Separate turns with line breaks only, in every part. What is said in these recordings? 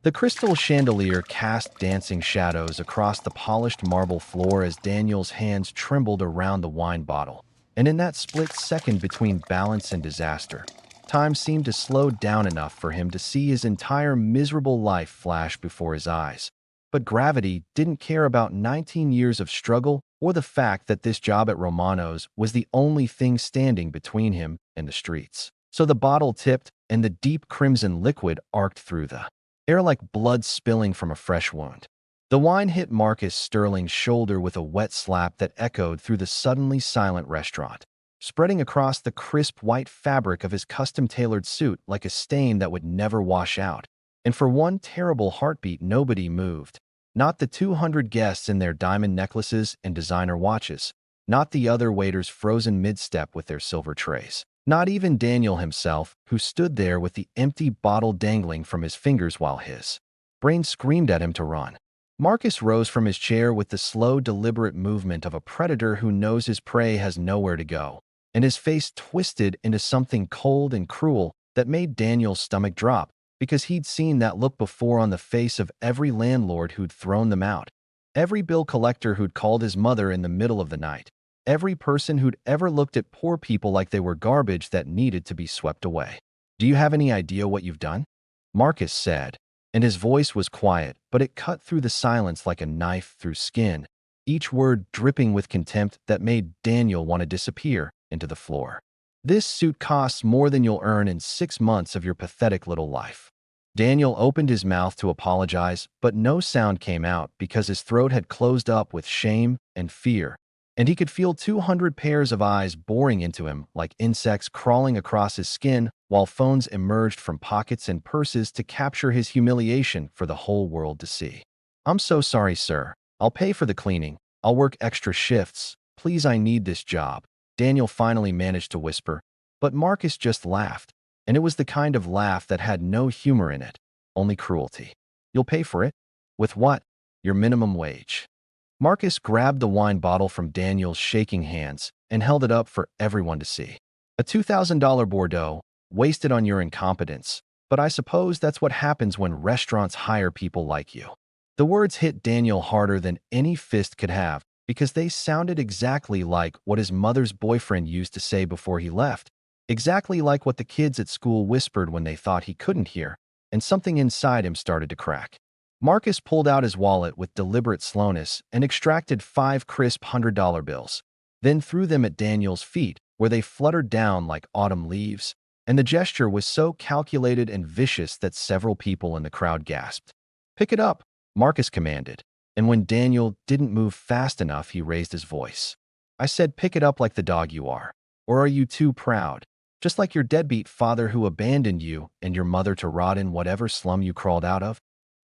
The crystal chandelier cast dancing shadows across the polished marble floor as Daniel's hands trembled around the wine bottle. And in that split second between balance and disaster, time seemed to slow down enough for him to see his entire miserable life flash before his eyes. But gravity didn't care about 19 years of struggle or the fact that this job at Romano's was the only thing standing between him and the streets. So the bottle tipped, and the deep crimson liquid arced through the air like blood spilling from a fresh wound. The wine hit Marcus Sterling's shoulder with a wet slap that echoed through the suddenly silent restaurant, spreading across the crisp white fabric of his custom-tailored suit like a stain that would never wash out. And for one terrible heartbeat, nobody moved. Not the 200 guests in their diamond necklaces and designer watches. Not the other waiters frozen mid-step with their silver trays. Not even Daniel himself, who stood there with the empty bottle dangling from his fingers while his brain screamed at him to run. Marcus rose from his chair with the slow, deliberate movement of a predator who knows his prey has nowhere to go, and his face twisted into something cold and cruel that made Daniel's stomach drop, because he'd seen that look before on the face of every landlord who'd thrown them out, every bill collector who'd called his mother in the middle of the night, every person who'd ever looked at poor people like they were garbage that needed to be swept away. "Do you have any idea what you've done?" Marcus said, and his voice was quiet, but it cut through the silence like a knife through skin, each word dripping with contempt that made Daniel want to disappear into the floor. "This suit costs more than you'll earn in 6 months of your pathetic little life." Daniel opened his mouth to apologize, but no sound came out because his throat had closed up with shame and fear, and he could feel 200 pairs of eyes boring into him like insects crawling across his skin while phones emerged from pockets and purses to capture his humiliation for the whole world to see. "I'm so sorry, sir. I'll pay for the cleaning. I'll work extra shifts. Please, I need this job," Daniel finally managed to whisper, but Marcus just laughed, and it was the kind of laugh that had no humor in it, only cruelty. "You'll pay for it? With what?" "Your minimum wage." Marcus grabbed the wine bottle from Daniel's shaking hands and held it up for everyone to see. "A $2,000 Bordeaux, wasted on your incompetence, but I suppose that's what happens when restaurants hire people like you." The words hit Daniel harder than any fist could have because they sounded exactly like what his mother's boyfriend used to say before he left, exactly like what the kids at school whispered when they thought he couldn't hear, and something inside him started to crack. Marcus pulled out his wallet with deliberate slowness and extracted 5 crisp $100 bills, then threw them at Daniel's feet, where they fluttered down like autumn leaves, and the gesture was so calculated and vicious that several people in the crowd gasped. "Pick it up," Marcus commanded, and when Daniel didn't move fast enough, he raised his voice. "I said pick it up like the dog you are. Or are you too proud? Just like your deadbeat father who abandoned you and your mother to rot in whatever slum you crawled out of?"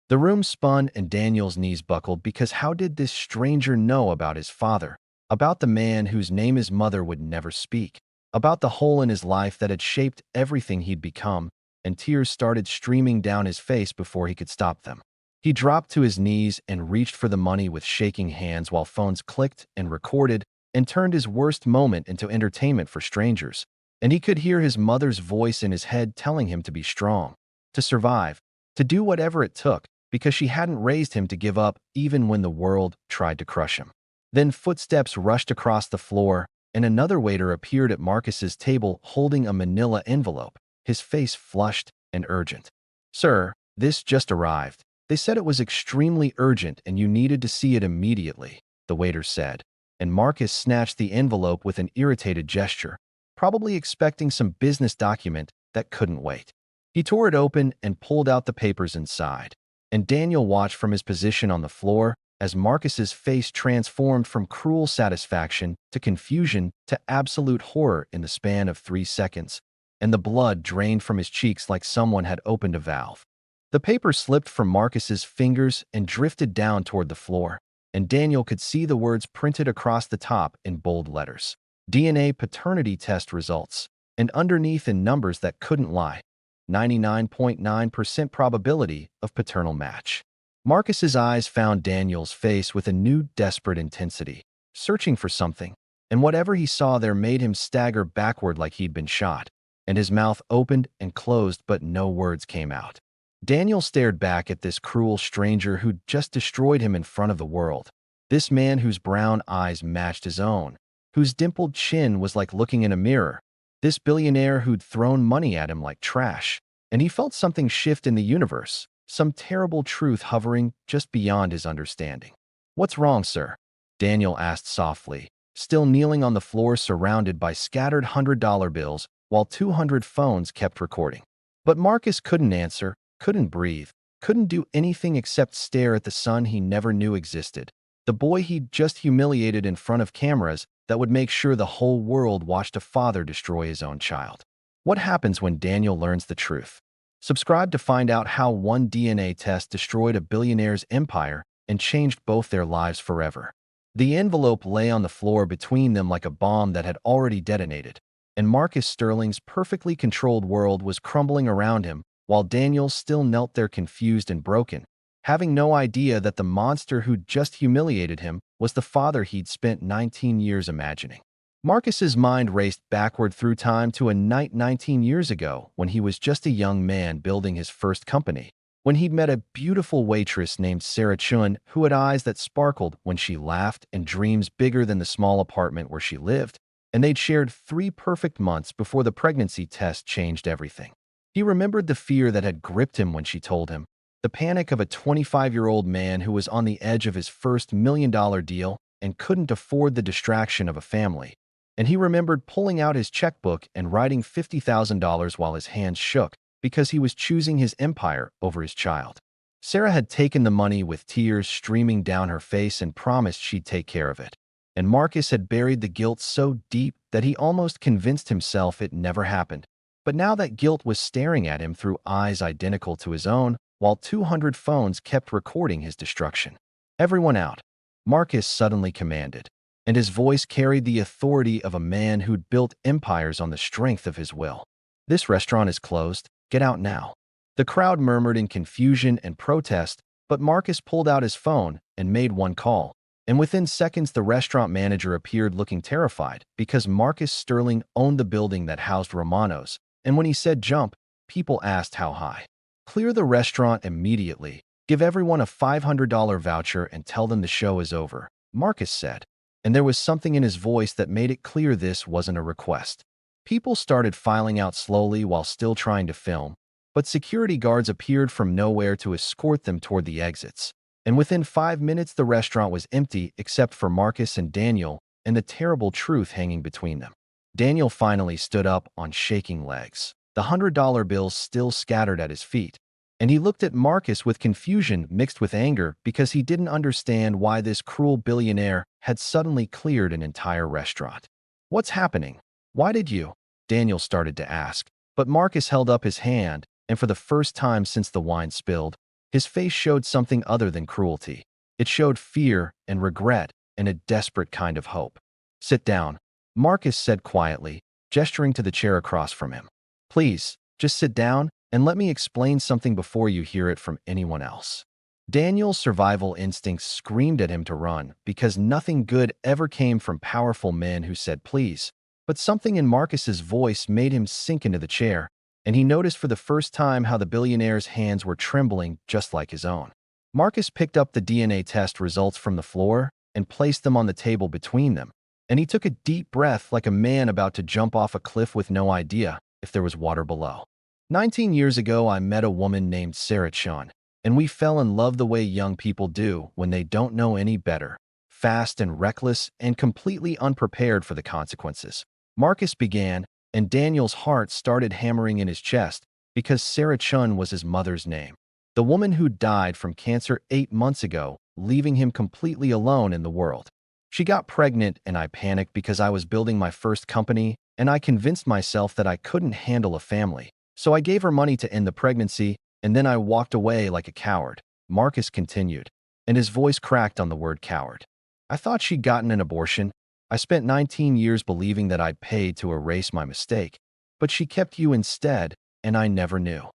The room spun and Daniel's knees buckled because how did this stranger know about his father, about the man whose name his mother would never speak, about the hole in his life that had shaped everything he'd become, and tears started streaming down his face before he could stop them. He dropped to his knees and reached for the money with shaking hands while phones clicked and recorded and turned his worst moment into entertainment for strangers. And he could hear his mother's voice in his head telling him to be strong, to survive, to do whatever it took, because she hadn't raised him to give up even when the world tried to crush him. Then footsteps rushed across the floor, and another waiter appeared at Marcus's table holding a manila envelope, his face flushed and urgent. "Sir, this just arrived. They said it was extremely urgent and you needed to see it immediately," the waiter said, and Marcus snatched the envelope with an irritated gesture, probably expecting some business document that couldn't wait. He tore it open and pulled out the papers inside, and Daniel watched from his position on the floor as Marcus's face transformed from cruel satisfaction to confusion to absolute horror in the span of 3 seconds, and the blood drained from his cheeks like someone had opened a valve. The paper slipped from Marcus's fingers and drifted down toward the floor, and Daniel could see the words printed across the top in bold letters. "DNA paternity test results," and underneath in numbers that couldn't lie. 99.9% probability of paternal match. Marcus's eyes found Daniel's face with a new desperate intensity, searching for something, and whatever he saw there made him stagger backward like he'd been shot, and his mouth opened and closed but no words came out. Daniel stared back at this cruel stranger who'd just destroyed him in front of the world. This man whose brown eyes matched his own, whose dimpled chin was like looking in a mirror. This billionaire who'd thrown money at him like trash. And he felt something shift in the universe, some terrible truth hovering just beyond his understanding. "What's wrong, sir?" Daniel asked softly, still kneeling on the floor surrounded by scattered $100 bills while 200 phones kept recording. But Marcus couldn't answer, couldn't breathe, couldn't do anything except stare at the son he never knew existed, the boy he'd just humiliated in front of cameras that would make sure the whole world watched a father destroy his own child. What happens when Daniel learns the truth? Subscribe to find out how one DNA test destroyed a billionaire's empire and changed both their lives forever. The envelope lay on the floor between them like a bomb that had already detonated, and Marcus Sterling's perfectly controlled world was crumbling around him while Daniel still knelt there confused and broken, having no idea that the monster who'd just humiliated him was the father he'd spent 19 years imagining. Marcus's mind raced backward through time to a night 19 years ago when he was just a young man building his first company, when he'd met a beautiful waitress named Sarah Chen who had eyes that sparkled when she laughed and dreams bigger than the small apartment where she lived, and they'd shared 3 perfect months before the pregnancy test changed everything. He remembered the fear that had gripped him when she told him, the panic of a 25-year-old man who was on the edge of his first $1 million deal and couldn't afford the distraction of a family. And he remembered pulling out his checkbook and writing $50,000 while his hands shook because he was choosing his empire over his child. Sarah had taken the money with tears streaming down her face and promised she'd take care of it. And Marcus had buried the guilt so deep that he almost convinced himself it never happened. But now that guilt was staring at him through eyes identical to his own, while 200 phones kept recording his destruction. "Everyone out," Marcus suddenly commanded, and his voice carried the authority of a man who'd built empires on the strength of his will. "This restaurant is closed. Get out now." The crowd murmured in confusion and protest, but Marcus pulled out his phone and made one call. And within seconds, the restaurant manager appeared looking terrified because Marcus Sterling owned the building that housed Romano's, and when he said jump, people asked how high. "Clear the restaurant immediately. Give everyone a $500 voucher and tell them the show is over," Marcus said. And there was something in his voice that made it clear this wasn't a request. People started filing out slowly while still trying to film, but security guards appeared from nowhere to escort them toward the exits. And within 5 minutes, the restaurant was empty except for Marcus and Daniel and the terrible truth hanging between them. Daniel finally stood up on shaking legs, the $100 bills still scattered at his feet. And he looked at Marcus with confusion mixed with anger because he didn't understand why this cruel billionaire had suddenly cleared an entire restaurant. "What's happening? Why did you?" Daniel started to ask, but Marcus held up his hand, and for the first time since the wine spilled, his face showed something other than cruelty. It showed fear and regret and a desperate kind of hope. "Sit down," Marcus said quietly, gesturing to the chair across from him. "Please, just sit down and let me explain something before you hear it from anyone else." Daniel's survival instincts screamed at him to run because nothing good ever came from powerful men who said please. But something in Marcus's voice made him sink into the chair, and he noticed for the first time how the billionaire's hands were trembling just like his own. Marcus picked up the DNA test results from the floor and placed them on the table between them, and he took a deep breath like a man about to jump off a cliff with no idea if there was water below. 19 years ago, I met a woman named Sarah Chen, and we fell in love the way young people do when they don't know any better, fast and reckless and completely unprepared for the consequences. Marcus began, and Daniel's heart started hammering in his chest because Sarah Chen was his mother's name, the woman who died from cancer 8 months ago, leaving him completely alone in the world. She got pregnant, and I panicked because I was building my first company, and I convinced myself that I couldn't handle a family. So I gave her money to end the pregnancy, and then I walked away like a coward, Marcus continued, and his voice cracked on the word coward. "I thought she'd gotten an abortion. I spent 19 years believing that I'd paid to erase my mistake, but she kept you instead, and I never knew."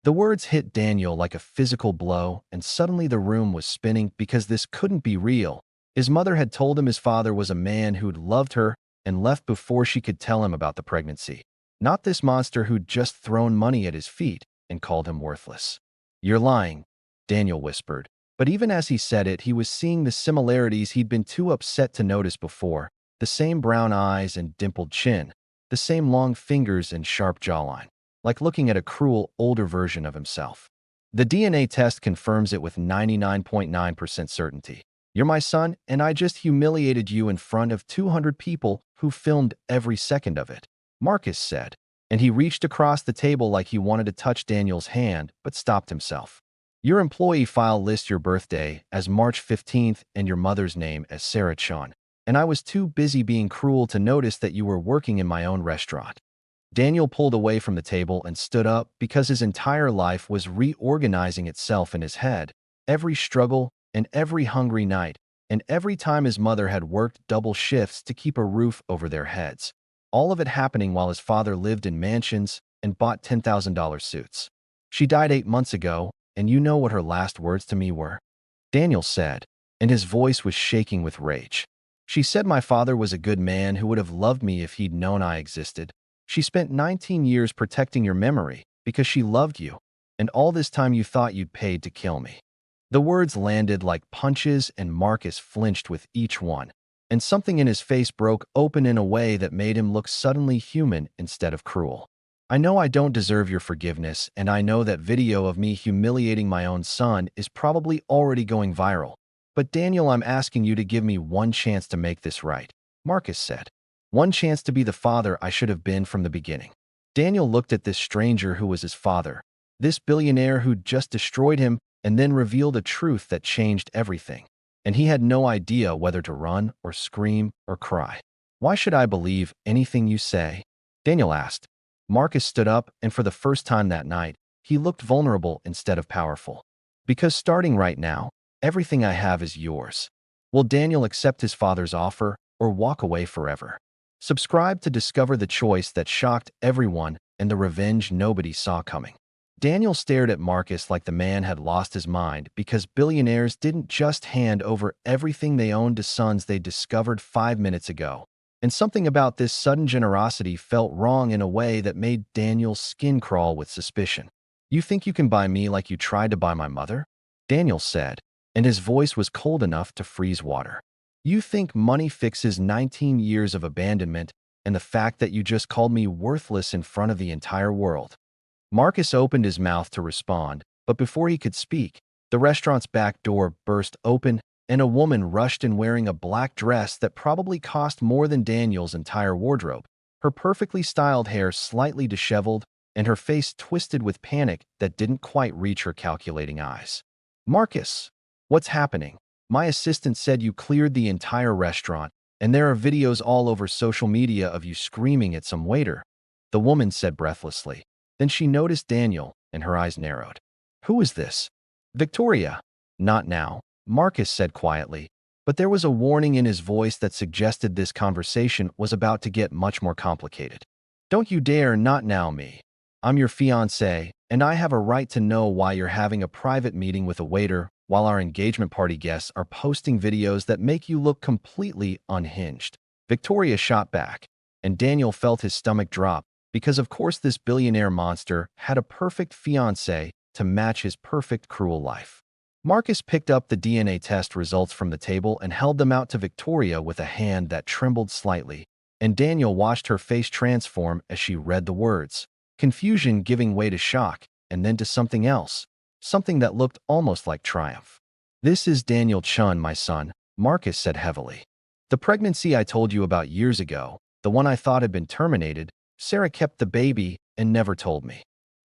The words hit Daniel like a physical blow, and suddenly the room was spinning because this couldn't be real. His mother had told him his father was a man who'd loved her and left before she could tell him about the pregnancy. Not this monster who'd just thrown money at his feet and called him worthless. "You're lying," Daniel whispered. But even as he said it, he was seeing the similarities he'd been too upset to notice before. The same brown eyes and dimpled chin, the same long fingers and sharp jawline, like looking at a cruel, older version of himself. The DNA test confirms it with 99.9% certainty. You're my son, and I just humiliated you in front of 200 people who filmed every second of it, Marcus said, and he reached across the table like he wanted to touch Daniel's hand, but stopped himself. Your employee file lists your birthday as March 15th and your mother's name as Sarah Chen, and I was too busy being cruel to notice that you were working in my own restaurant. Daniel pulled away from the table and stood up because his entire life was reorganizing itself in his head. Every struggle and every hungry night, and every time his mother had worked double shifts to keep a roof over their heads. All of it happening while his father lived in mansions and bought $10,000 suits. She died 8 months ago, and you know what her last words to me were? Daniel said, and his voice was shaking with rage. She said my father was a good man who would have loved me if he'd known I existed. She spent 19 years protecting your memory because she loved you, and all this time you thought you'd paid to kill me. The words landed like punches, and Marcus flinched with each one, and something in his face broke open in a way that made him look suddenly human instead of cruel. I know I don't deserve your forgiveness, and I know that video of me humiliating my own son is probably already going viral. But Daniel, I'm asking you to give me one chance to make this right, Marcus said. One chance to be the father I should have been from the beginning. Daniel looked at this stranger who was his father, this billionaire who'd just destroyed him and then revealed a truth that changed everything. And he had no idea whether to run or scream or cry. Why should I believe anything you say? Daniel asked. Marcus stood up, and for the first time that night, he looked vulnerable instead of powerful. Because starting right now, everything I have is yours. Will Daniel accept his father's offer or walk away forever? Subscribe to discover the choice that shocked everyone and the revenge nobody saw coming. Daniel stared at Marcus like the man had lost his mind because billionaires didn't just hand over everything they owned to sons they discovered 5 minutes ago. And something about this sudden generosity felt wrong in a way that made Daniel's skin crawl with suspicion. You think you can buy me like you tried to buy my mother? Daniel said, and his voice was cold enough to freeze water. You think money fixes 19 years of abandonment and the fact that you just called me worthless in front of the entire world? Marcus opened his mouth to respond, but before he could speak, the restaurant's back door burst open and a woman rushed in wearing a black dress that probably cost more than Daniel's entire wardrobe, her perfectly styled hair slightly disheveled and her face twisted with panic that didn't quite reach her calculating eyes. Marcus, what's happening? My assistant said you cleared the entire restaurant, and there are videos all over social media of you screaming at some waiter, the woman said breathlessly. Then she noticed Daniel, and her eyes narrowed. Who is this? Victoria. Not now, Marcus said quietly, but there was a warning in his voice that suggested this conversation was about to get much more complicated. Don't you dare, not now, me. I'm your fiancé, and I have a right to know why you're having a private meeting with a waiter while our engagement party guests are posting videos that make you look completely unhinged. Victoria shot back, and Daniel felt his stomach drop because of course this billionaire monster had a perfect fiancé to match his perfect cruel life. Marcus picked up the DNA test results from the table and held them out to Victoria with a hand that trembled slightly, and Daniel watched her face transform as she read the words, confusion giving way to shock, and then to something else, something that looked almost like triumph. This is Daniel Chen, my son, Marcus said heavily. The pregnancy I told you about years ago, the one I thought had been terminated, Sarah kept the baby and never told me.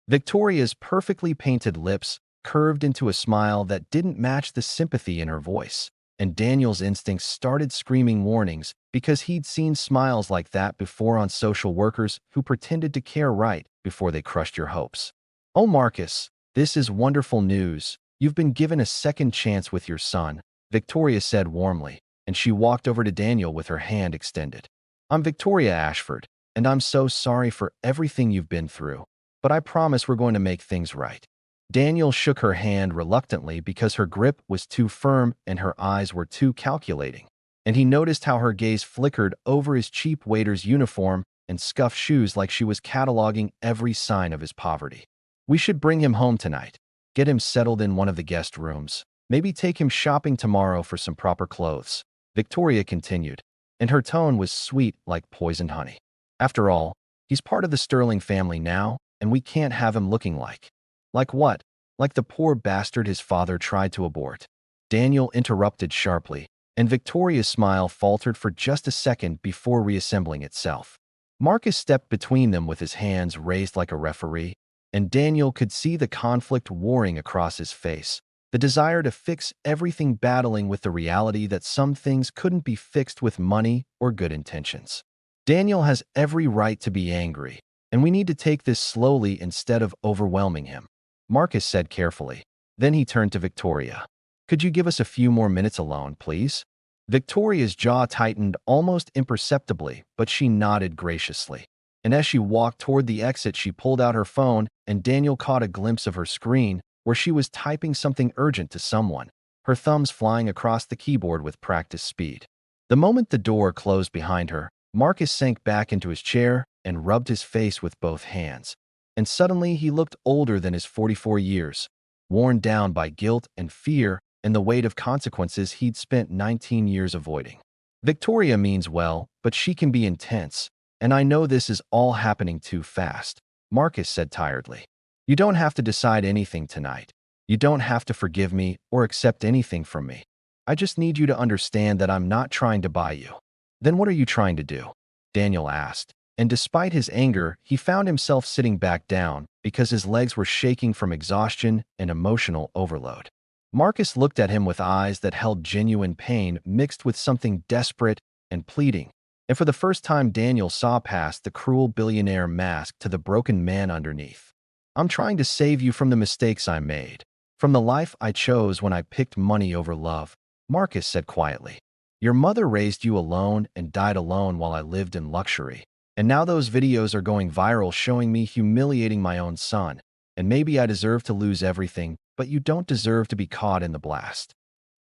Victoria's perfectly painted lips curved into a smile that didn't match the sympathy in her voice, and Daniel's instincts started screaming warnings because he'd seen smiles like that before on social workers who pretended to care right before they crushed your hopes. Oh, Marcus, this is wonderful news. You've been given a second chance with your son, Victoria said warmly, and she walked over to Daniel with her hand extended. I'm Victoria Ashford, and I'm so sorry for everything you've been through, but I promise we're going to make things right. Daniel shook her hand reluctantly because her grip was too firm and her eyes were too calculating, and he noticed how her gaze flickered over his cheap waiter's uniform and scuffed shoes like she was cataloging every sign of his poverty. We should bring him home tonight. Get him settled in one of the guest rooms. Maybe take him shopping tomorrow for some proper clothes. Victoria continued, and her tone was sweet like poisoned honey. After all, he's part of the Sterling family now, and we can't have him looking like. Like what? Like the poor bastard his father tried to abort. Daniel interrupted sharply, and Victoria's smile faltered for just a second before reassembling itself. Marcus stepped between them with his hands raised like a referee, and Daniel could see the conflict warring across his face, the desire to fix everything battling with the reality that some things couldn't be fixed with money or good intentions. Daniel has every right to be angry, and we need to take this slowly instead of overwhelming him, Marcus said carefully. Then he turned to Victoria. Could you give us a few more minutes alone, please? Victoria's jaw tightened almost imperceptibly, but she nodded graciously. And as she walked toward the exit, she pulled out her phone, and Daniel caught a glimpse of her screen where she was typing something urgent to someone, her thumbs flying across the keyboard with practiced speed. The moment the door closed behind her, Marcus sank back into his chair and rubbed his face with both hands. And suddenly he looked older than his 44 years, worn down by guilt and fear and the weight of consequences he'd spent 19 years avoiding. Victoria means well, but she can be intense, and I know this is all happening too fast, Marcus said tiredly. You don't have to decide anything tonight. You don't have to forgive me or accept anything from me. I just need you to understand that I'm not trying to buy you. Then what are you trying to do? Daniel asked, and despite his anger, he found himself sitting back down because his legs were shaking from exhaustion and emotional overload. Marcus looked at him with eyes that held genuine pain mixed with something desperate and pleading, and for the first time Daniel saw past the cruel billionaire mask to the broken man underneath. I'm trying to save you from the mistakes I made, from the life I chose when I picked money over love, Marcus said quietly. Your mother raised you alone and died alone while I lived in luxury, and now those videos are going viral showing me humiliating my own son, and maybe I deserve to lose everything, but you don't deserve to be caught in the blast.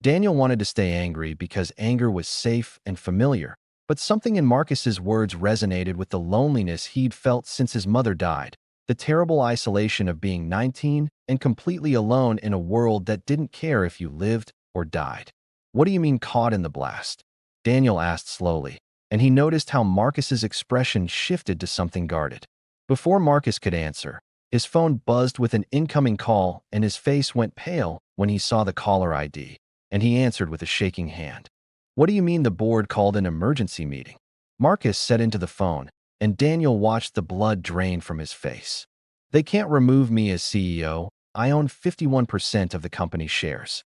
Daniel wanted to stay angry because anger was safe and familiar, but something in Marcus's words resonated with the loneliness he'd felt since his mother died, the terrible isolation of being 19 and completely alone in a world that didn't care if you lived or died. What do you mean caught in the blast? Daniel asked slowly, and he noticed how Marcus's expression shifted to something guarded. Before Marcus could answer, his phone buzzed with an incoming call, and his face went pale when he saw the caller ID, and he answered with a shaking hand. What do you mean the board called an emergency meeting? Marcus said into the phone, and Daniel watched the blood drain from his face. They can't remove me as CEO. I own 51% of the company's shares.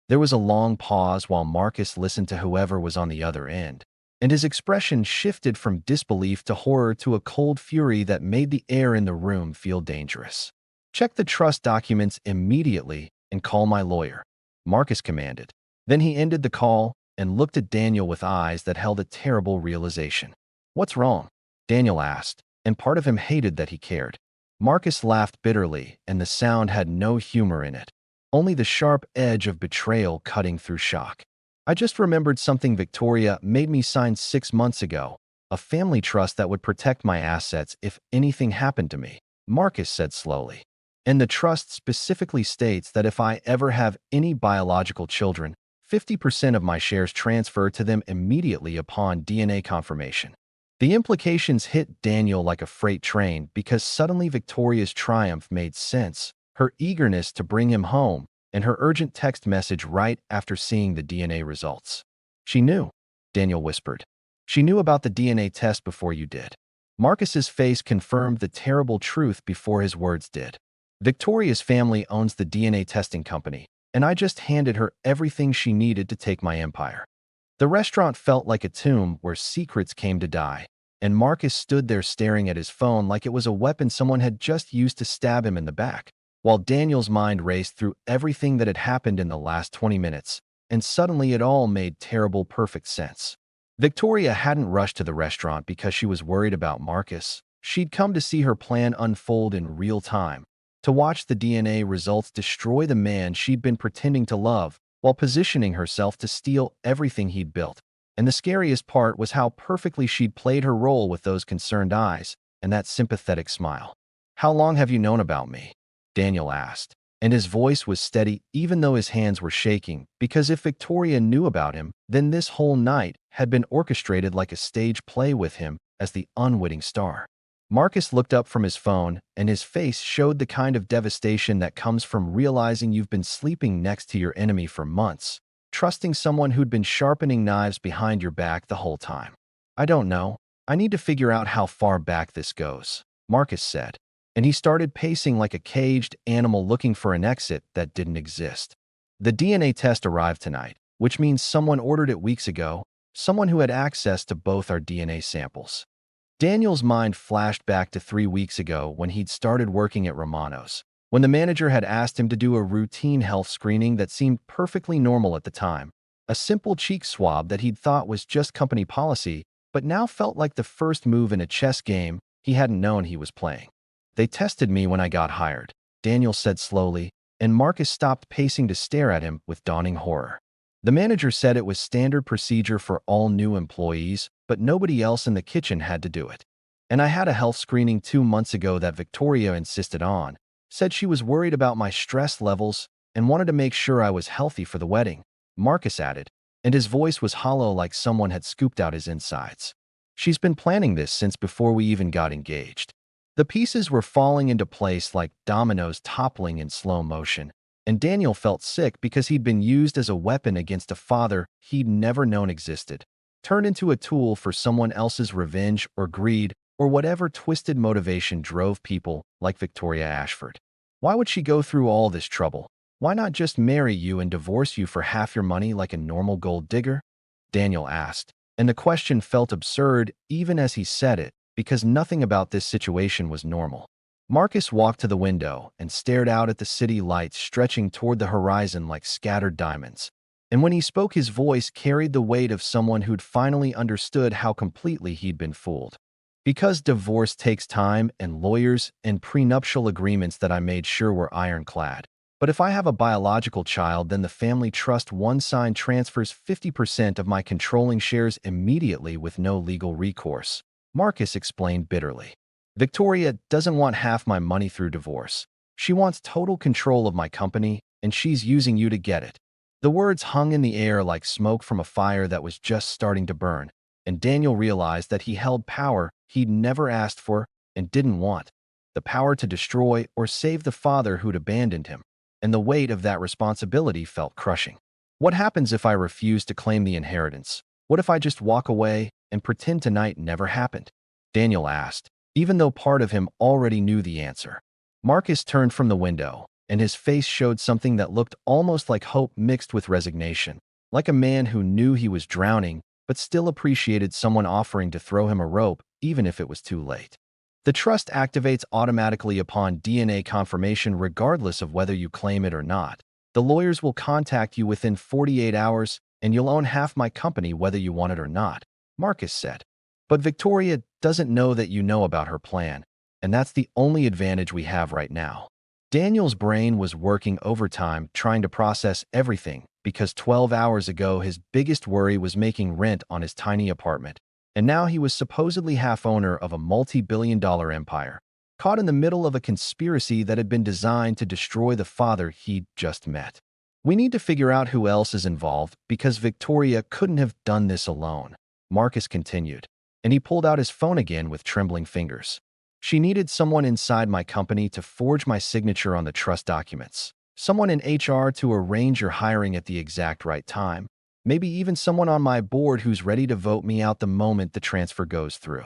There was a long pause while Marcus listened to whoever was on the other end, and his expression shifted from disbelief to horror to a cold fury that made the air in the room feel dangerous. Check the trust documents immediately and call my lawyer, Marcus commanded. Then he ended the call and looked at Daniel with eyes that held a terrible realization. What's wrong? Daniel asked, and part of him hated that he cared. Marcus laughed bitterly, and the sound had no humor in it, only the sharp edge of betrayal cutting through shock. I just remembered something Victoria made me sign 6 months ago, a family trust that would protect my assets if anything happened to me, Marcus said slowly. And the trust specifically states that if I ever have any biological children, 50% of my shares transfer to them immediately upon DNA confirmation. The implications hit Daniel like a freight train because suddenly Victoria's triumph made sense, her eagerness to bring him home, and her urgent text message right after seeing the DNA results. She knew, Daniel whispered. She knew about the DNA test before you did. Marcus's face confirmed the terrible truth before his words did. Victoria's family owns the DNA testing company, and I just handed her everything she needed to take my empire. The restaurant felt like a tomb where secrets came to die, and Marcus stood there staring at his phone like it was a weapon someone had just used to stab him in the back, while Daniel's mind raced through everything that had happened in the last 20 minutes, and suddenly it all made terrible perfect sense. Victoria hadn't rushed to the restaurant because she was worried about Marcus. She'd come to see her plan unfold in real time, to watch the DNA results destroy the man she'd been pretending to love, while positioning herself to steal everything he'd built. And the scariest part was how perfectly she'd played her role with those concerned eyes and that sympathetic smile. How long have you known about me? Daniel asked, and his voice was steady even though his hands were shaking, because if Victoria knew about him, then this whole night had been orchestrated like a stage play with him as the unwitting star. Marcus looked up from his phone, and his face showed the kind of devastation that comes from realizing you've been sleeping next to your enemy for months, trusting someone who'd been sharpening knives behind your back the whole time. I don't know. I need to figure out how far back this goes, Marcus said, and he started pacing like a caged animal looking for an exit that didn't exist. The DNA test arrived tonight, which means someone ordered it weeks ago, someone who had access to both our DNA samples. Daniel's mind flashed back to 3 weeks ago when he'd started working at Romano's, when the manager had asked him to do a routine health screening that seemed perfectly normal at the time, a simple cheek swab that he'd thought was just company policy, but now felt like the first move in a chess game he hadn't known he was playing. They tested me when I got hired, Daniel said slowly, and Marcus stopped pacing to stare at him with dawning horror. The manager said it was standard procedure for all new employees, but nobody else in the kitchen had to do it. And I had a health screening 2 months ago that Victoria insisted on, said she was worried about my stress levels and wanted to make sure I was healthy for the wedding, Marcus added, and his voice was hollow like someone had scooped out his insides. She's been planning this since before we even got engaged. The pieces were falling into place like dominoes toppling in slow motion, and Daniel felt sick because he'd been used as a weapon against a father he'd never known existed, turned into a tool for someone else's revenge or greed or whatever twisted motivation drove people like Victoria Ashford. Why would she go through all this trouble? Why not just marry you and divorce you for half your money like a normal gold digger? Daniel asked, and the question felt absurd even as he said it, because nothing about this situation was normal. Marcus walked to the window and stared out at the city lights stretching toward the horizon like scattered diamonds. And when he spoke, his voice carried the weight of someone who'd finally understood how completely he'd been fooled. Because divorce takes time and lawyers and prenuptial agreements that I made sure were ironclad. But if I have a biological child, then the family trust one sign transfers 50% of my controlling shares immediately with no legal recourse, Marcus explained bitterly. Victoria doesn't want half my money through divorce. She wants total control of my company, and she's using you to get it. The words hung in the air like smoke from a fire that was just starting to burn, and Daniel realized that he held power he'd never asked for and didn't want, the power to destroy or save the father who'd abandoned him, and the weight of that responsibility felt crushing. What happens if I refuse to claim the inheritance? What if I just walk away and pretend tonight never happened? Daniel asked, even though part of him already knew the answer. Marcus turned from the window, and his face showed something that looked almost like hope mixed with resignation, like a man who knew he was drowning but still appreciated someone offering to throw him a rope even if it was too late. The trust activates automatically upon DNA confirmation regardless of whether you claim it or not. The lawyers will contact you within 48 hours, and you'll own half my company whether you want it or not, Marcus said. But Victoria doesn't know that you know about her plan, and that's the only advantage we have right now. Daniel's brain was working overtime trying to process everything because 12 hours ago his biggest worry was making rent on his tiny apartment, and now he was supposedly half-owner of a multi-billion-dollar empire, caught in the middle of a conspiracy that had been designed to destroy the father he'd just met. We need to figure out who else is involved because Victoria couldn't have done this alone, Marcus continued, and he pulled out his phone again with trembling fingers. She needed someone inside my company to forge my signature on the trust documents, someone in HR to arrange your hiring at the exact right time, maybe even someone on my board who's ready to vote me out the moment the transfer goes through.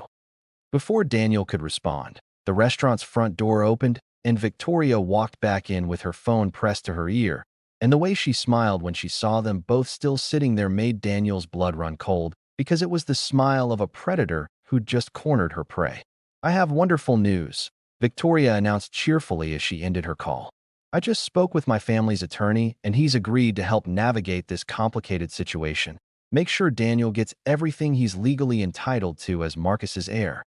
Before Daniel could respond, the restaurant's front door opened, and Victoria walked back in with her phone pressed to her ear, and the way she smiled when she saw them both still sitting there made Daniel's blood run cold, because it was the smile of a predator who'd just cornered her prey. I have wonderful news, Victoria announced cheerfully as she ended her call. I just spoke with my family's attorney, and he's agreed to help navigate this complicated situation. Make sure Daniel gets everything he's legally entitled to as Marcus's heir.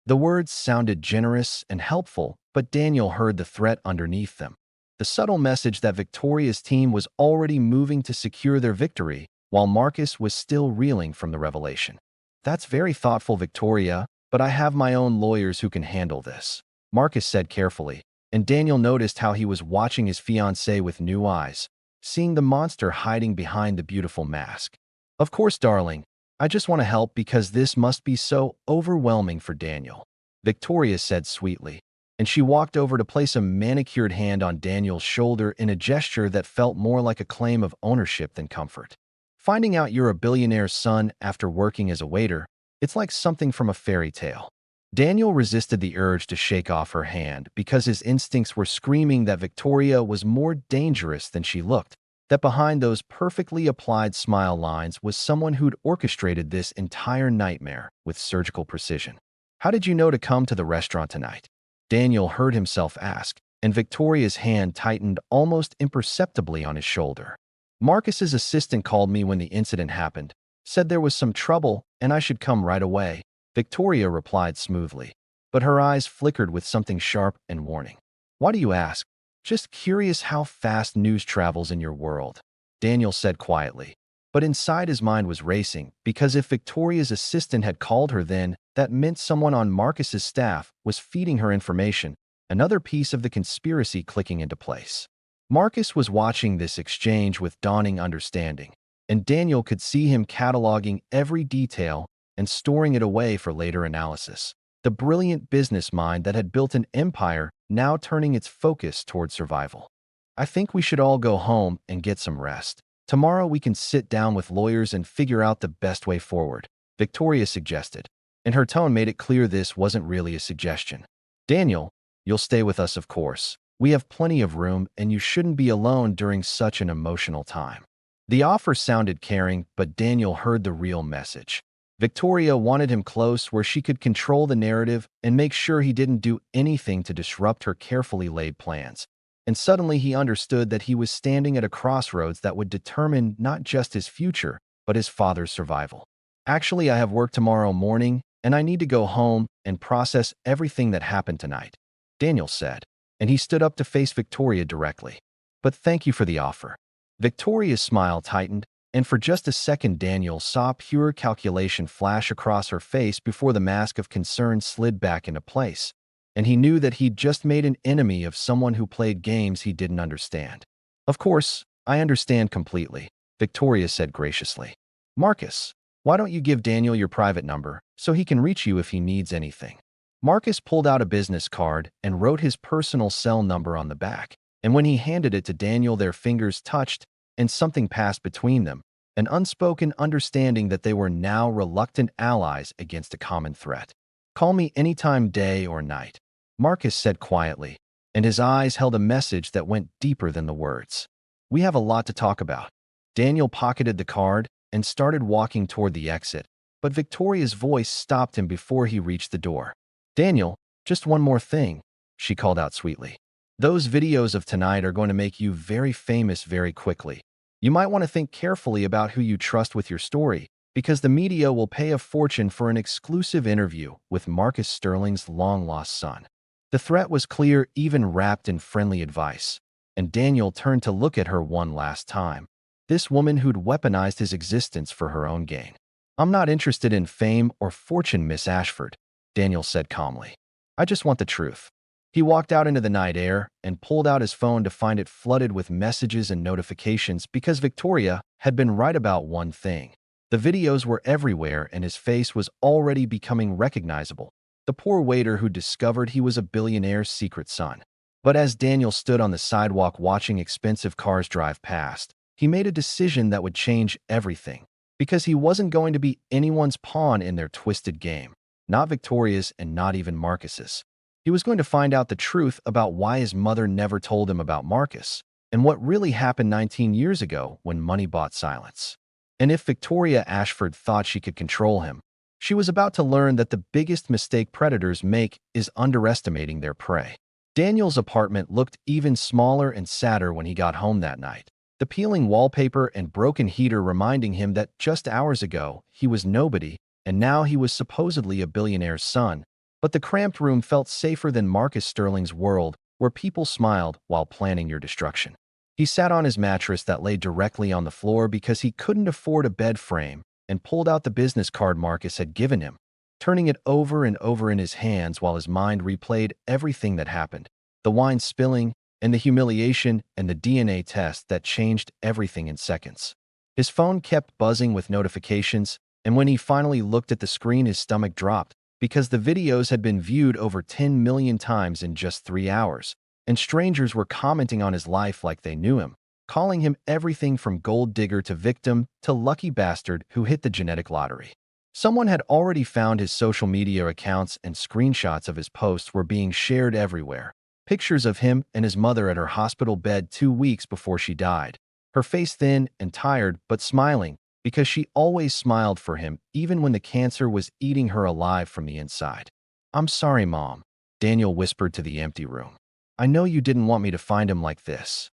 The words sounded generous and helpful, but Daniel heard the threat underneath them. The subtle message that Victoria's team was already moving to secure their victory, while Marcus was still reeling from the revelation. That's very thoughtful, Victoria, but I have my own lawyers who can handle this, Marcus said carefully, and Daniel noticed how he was watching his fiancée with new eyes, seeing the monster hiding behind the beautiful mask. Of course, darling, I just want to help because this must be so overwhelming for Daniel, Victoria said sweetly, and she walked over to place a manicured hand on Daniel's shoulder in a gesture that felt more like a claim of ownership than comfort. Finding out you're a billionaire's son after working as a waiter, it's like something from a fairy tale. Daniel resisted the urge to shake off her hand because his instincts were screaming that Victoria was more dangerous than she looked, that behind those perfectly applied smile lines was someone who'd orchestrated this entire nightmare with surgical precision. How did you know to come to the restaurant tonight? Daniel heard himself ask, and Victoria's hand tightened almost imperceptibly on his shoulder. Marcus's assistant called me when the incident happened, said there was some trouble and I should come right away, Victoria replied smoothly, but her eyes flickered with something sharp and warning. Why do you ask? Just curious how fast news travels in your world, Daniel said quietly. But inside his mind was racing, because if Victoria's assistant had called her then, that meant someone on Marcus's staff was feeding her information, another piece of the conspiracy clicking into place. Marcus was watching this exchange with dawning understanding, and Daniel could see him cataloging every detail and storing it away for later analysis. The brilliant business mind that had built an empire now turning its focus toward survival. I think we should all go home and get some rest. Tomorrow we can sit down with lawyers and figure out the best way forward, Victoria suggested, and her tone made it clear this wasn't really a suggestion. Daniel, you'll stay with us, of course. We have plenty of room and you shouldn't be alone during such an emotional time. The offer sounded caring, but Daniel heard the real message. Victoria wanted him close where she could control the narrative and make sure he didn't do anything to disrupt her carefully laid plans. And suddenly he understood that he was standing at a crossroads that would determine not just his future, but his father's survival. Actually, I have work tomorrow morning, and I need to go home and process everything that happened tonight, Daniel said, and he stood up to face Victoria directly. But thank you for the offer. Victoria's smile tightened, and for just a second Daniel saw pure calculation flash across her face before the mask of concern slid back into place. And he knew that he'd just made an enemy of someone who played games he didn't understand. Of course, I understand completely, Victoria said graciously. Marcus, why don't you give Daniel your private number so he can reach you if he needs anything? Marcus pulled out a business card and wrote his personal cell number on the back, and when he handed it to Daniel, their fingers touched and something passed between them, an unspoken understanding that they were now reluctant allies against a common threat. Call me anytime, day or night, Marcus said quietly, and his eyes held a message that went deeper than the words. We have a lot to talk about. Daniel pocketed the card and started walking toward the exit, but Victoria's voice stopped him before he reached the door. Daniel, just one more thing, she called out sweetly. Those videos of tonight are going to make you very famous very quickly. You might want to think carefully about who you trust with your story, because the media will pay a fortune for an exclusive interview with Marcus Sterling's long-lost son. The threat was clear, even wrapped in friendly advice, and Daniel turned to look at her one last time. This woman who'd weaponized his existence for her own gain. I'm not interested in fame or fortune, Miss Ashford, Daniel said calmly. I just want the truth. He walked out into the night air and pulled out his phone to find it flooded with messages and notifications because Victoria had been right about one thing. The videos were everywhere and his face was already becoming recognizable. The poor waiter who discovered he was a billionaire's secret son. But as Daniel stood on the sidewalk watching expensive cars drive past, he made a decision that would change everything, because he wasn't going to be anyone's pawn in their twisted game, not Victoria's and not even Marcus's. He was going to find out the truth about why his mother never told him about Marcus, and what really happened 19 years ago when money bought silence. And if Victoria Ashford thought she could control him, she was about to learn that the biggest mistake predators make is underestimating their prey. Daniel's apartment looked even smaller and sadder when he got home that night, the peeling wallpaper and broken heater reminding him that just hours ago he was nobody and now he was supposedly a billionaire's son. But the cramped room felt safer than Marcus Sterling's world, where people smiled while planning your destruction. He sat on his mattress that lay directly on the floor because he couldn't afford a bed frame, and pulled out the business card Marcus had given him, turning it over and over in his hands while his mind replayed everything that happened. the wine spilling, and the humiliation and the DNA test that changed everything in seconds. His phone kept buzzing with notifications, and when he finally looked at the screen, his stomach dropped because the videos had been viewed over 10 million times in just 3 hours, and strangers were commenting on his life like they knew him, calling him everything from gold digger to victim to lucky bastard who hit the genetic lottery. Someone had already found his social media accounts, and screenshots of his posts were being shared everywhere. Pictures of him and his mother at her hospital bed 2 weeks before she died, her face thin and tired but smiling because she always smiled for him even when the cancer was eating her alive from the inside. "I'm sorry, Mom," Daniel whispered to the empty room. "I know you didn't want me to find him like this."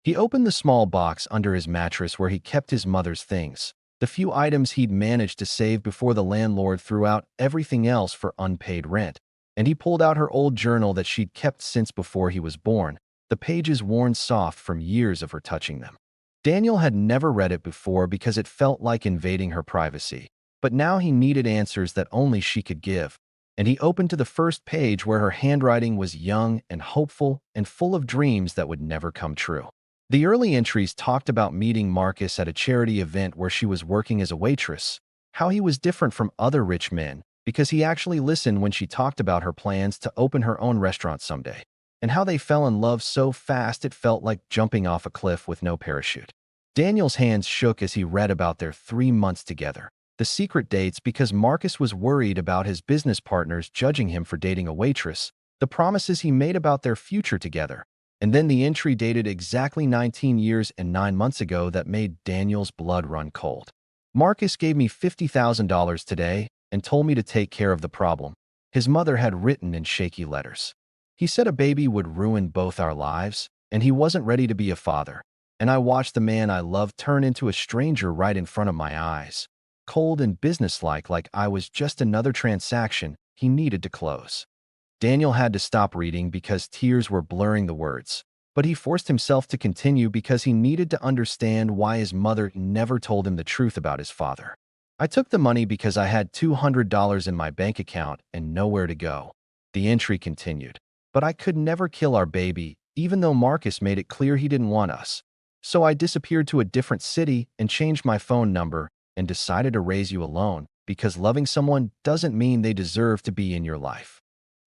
He opened the small box under his mattress where he kept his mother's things, the few items he'd managed to save before the landlord threw out everything else for unpaid rent, and he pulled out her old journal that she'd kept since before he was born, the pages worn soft from years of her touching them. Daniel had never read it before because it felt like invading her privacy, but now he needed answers that only she could give, and he opened to the first page where her handwriting was young and hopeful and full of dreams that would never come true. The early entries talked about meeting Marcus at a charity event where she was working as a waitress, how he was different from other rich men because he actually listened when she talked about her plans to open her own restaurant someday, and how they fell in love so fast it felt like jumping off a cliff with no parachute. Daniel's hands shook as he read about their 3 months together, the secret dates because Marcus was worried about his business partners judging him for dating a waitress, the promises he made about their future together, and then the entry dated exactly 19 years and 9 months ago that made Daniel's blood run cold. "Marcus gave me $50,000 today and told me to take care of the problem," his mother had written in shaky letters. "He said a baby would ruin both our lives, and he wasn't ready to be a father. And I watched the man I loved turn into a stranger right in front of my eyes, cold and businesslike, like I was just another transaction he needed to close." Daniel had to stop reading because tears were blurring the words, but he forced himself to continue because he needed to understand why his mother never told him the truth about his father. "I took the money because I had $200 in my bank account and nowhere to go," the entry continued. "But I could never kill our baby, even though Marcus made it clear he didn't want us. So I disappeared to a different city and changed my phone number and decided to raise you alone because loving someone doesn't mean they deserve to be in your life."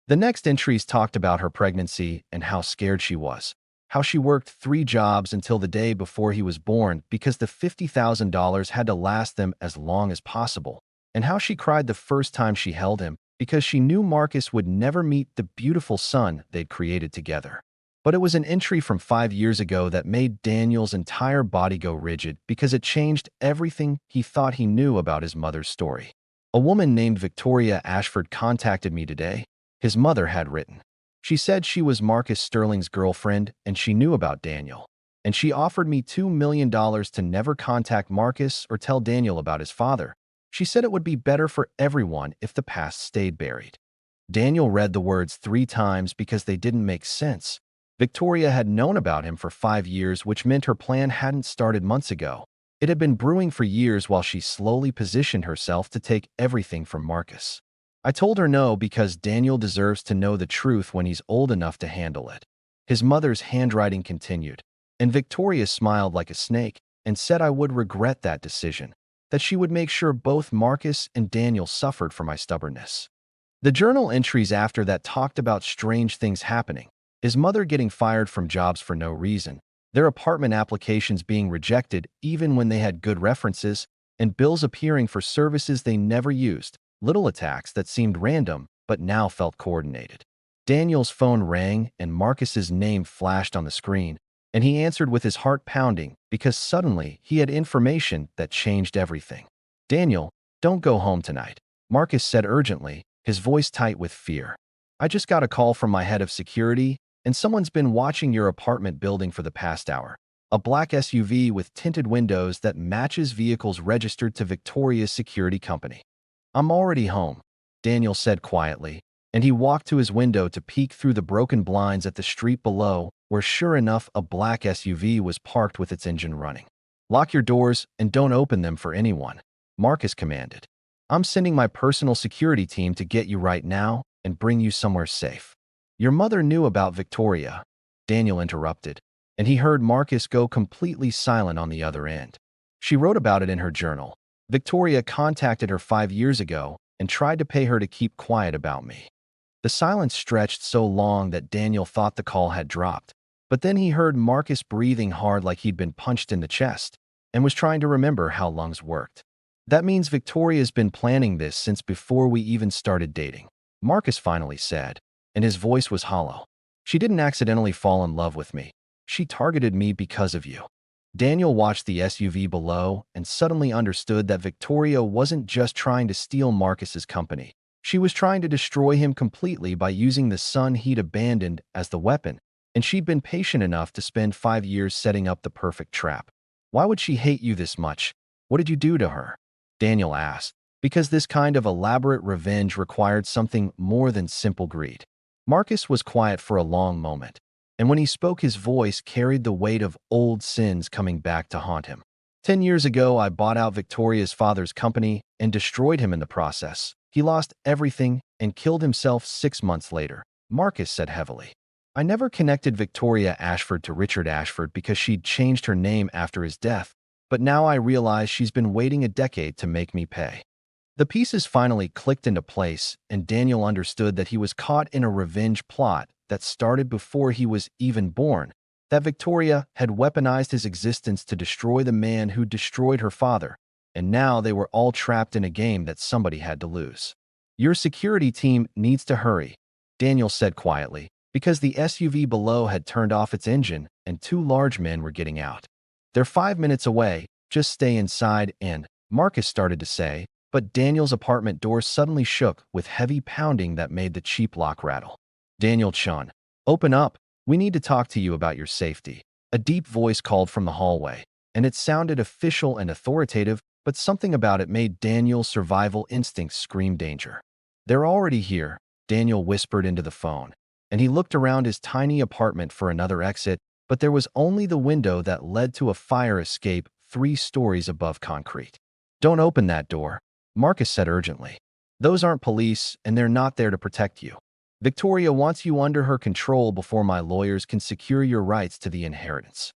The next entries talked about her pregnancy and how scared she was, how she worked 3 jobs until the day before he was born because the $50,000 had to last them as long as possible, and how she cried the first time she held him because she knew Marcus would never meet the beautiful son they'd created together. But it was an entry from 5 years ago that made Daniel's entire body go rigid because it changed everything he thought he knew about his mother's story. "A woman named Victoria Ashford contacted me today," his mother had written. "She said she was Marcus Sterling's girlfriend and she knew about Daniel. And she offered me $2 million to never contact Marcus or tell Daniel about his father. She said it would be better for everyone if the past stayed buried." Daniel read the words 3 times because they didn't make sense. Victoria had known about him for 5 years, which meant her plan hadn't started months ago. It had been brewing for years while she slowly positioned herself to take everything from Marcus. "I told her no because Daniel deserves to know the truth when he's old enough to handle it." His mother's handwriting continued, and Victoria smiled like a snake and said I would regret that decision, that she would make sure both Marcus and Daniel suffered for my stubbornness. The journal entries after that talked about strange things happening. His mother getting fired from jobs for no reason, their apartment applications being rejected even when they had good references, and bills appearing for services they never used, little attacks that seemed random but now felt coordinated. Daniel's phone rang and Marcus's name flashed on the screen, and he answered with his heart pounding because suddenly he had information that changed everything. "Daniel, don't go home tonight," Marcus said urgently, his voice tight with fear. "I just got a call from my head of security, and someone's been watching your apartment building for the past hour. A black SUV with tinted windows that matches vehicles registered to Victoria's security company." "I'm already home," Daniel said quietly, and he walked to his window to peek through the broken blinds at the street below, where sure enough a black SUV was parked with its engine running. "Lock your doors and don't open them for anyone," Marcus commanded. "I'm sending my personal security team to get you right now and bring you somewhere safe." Your mother knew about Victoria, Daniel interrupted, and he heard Marcus go completely silent on the other end. She wrote about it in her journal. Victoria contacted her 5 years ago and tried to pay her to keep quiet about me. The silence stretched so long that Daniel thought the call had dropped, but then he heard Marcus breathing hard like he'd been punched in the chest and was trying to remember how lungs worked. That means Victoria's been planning this since before we even started dating, Marcus finally said, and his voice was hollow. She didn't accidentally fall in love with me. She targeted me because of you. Daniel watched the SUV below and suddenly understood that Victoria wasn't just trying to steal Marcus's company. She was trying to destroy him completely by using the son he'd abandoned as the weapon, and she'd been patient enough to spend 5 years setting up the perfect trap. Why would she hate you this much? What did you do to her? Daniel asked, because this kind of elaborate revenge required something more than simple greed. Marcus was quiet for a long moment, and when he spoke his voice carried the weight of old sins coming back to haunt him. 10 years ago, I bought out Victoria's father's company and destroyed him in the process. He lost everything and killed himself 6 months later, Marcus said heavily. I never connected Victoria Ashford to Richard Ashford because she'd changed her name after his death, but now I realize she's been waiting a decade to make me pay. The pieces finally clicked into place, and Daniel understood that he was caught in a revenge plot that started before he was even born, that Victoria had weaponized his existence to destroy the man who destroyed her father, and now they were all trapped in a game that somebody had to lose. Your security team needs to hurry, Daniel said quietly, because the SUV below had turned off its engine and 2 large men were getting out. They're 5 minutes away, just stay inside and, Marcus started to say, but Daniel's apartment door suddenly shook with heavy pounding that made the cheap lock rattle. Daniel Chen, open up, we need to talk to you about your safety. A deep voice called from the hallway, and it sounded official and authoritative, but something about it made Daniel's survival instincts scream danger. They're already here, Daniel whispered into the phone, and he looked around his tiny apartment for another exit, but there was only the window that led to a fire escape 3 stories above concrete. Don't open that door, Marcus said urgently. Those aren't police, and they're not there to protect you. Victoria wants you under her control before my lawyers can secure your rights to the inheritance.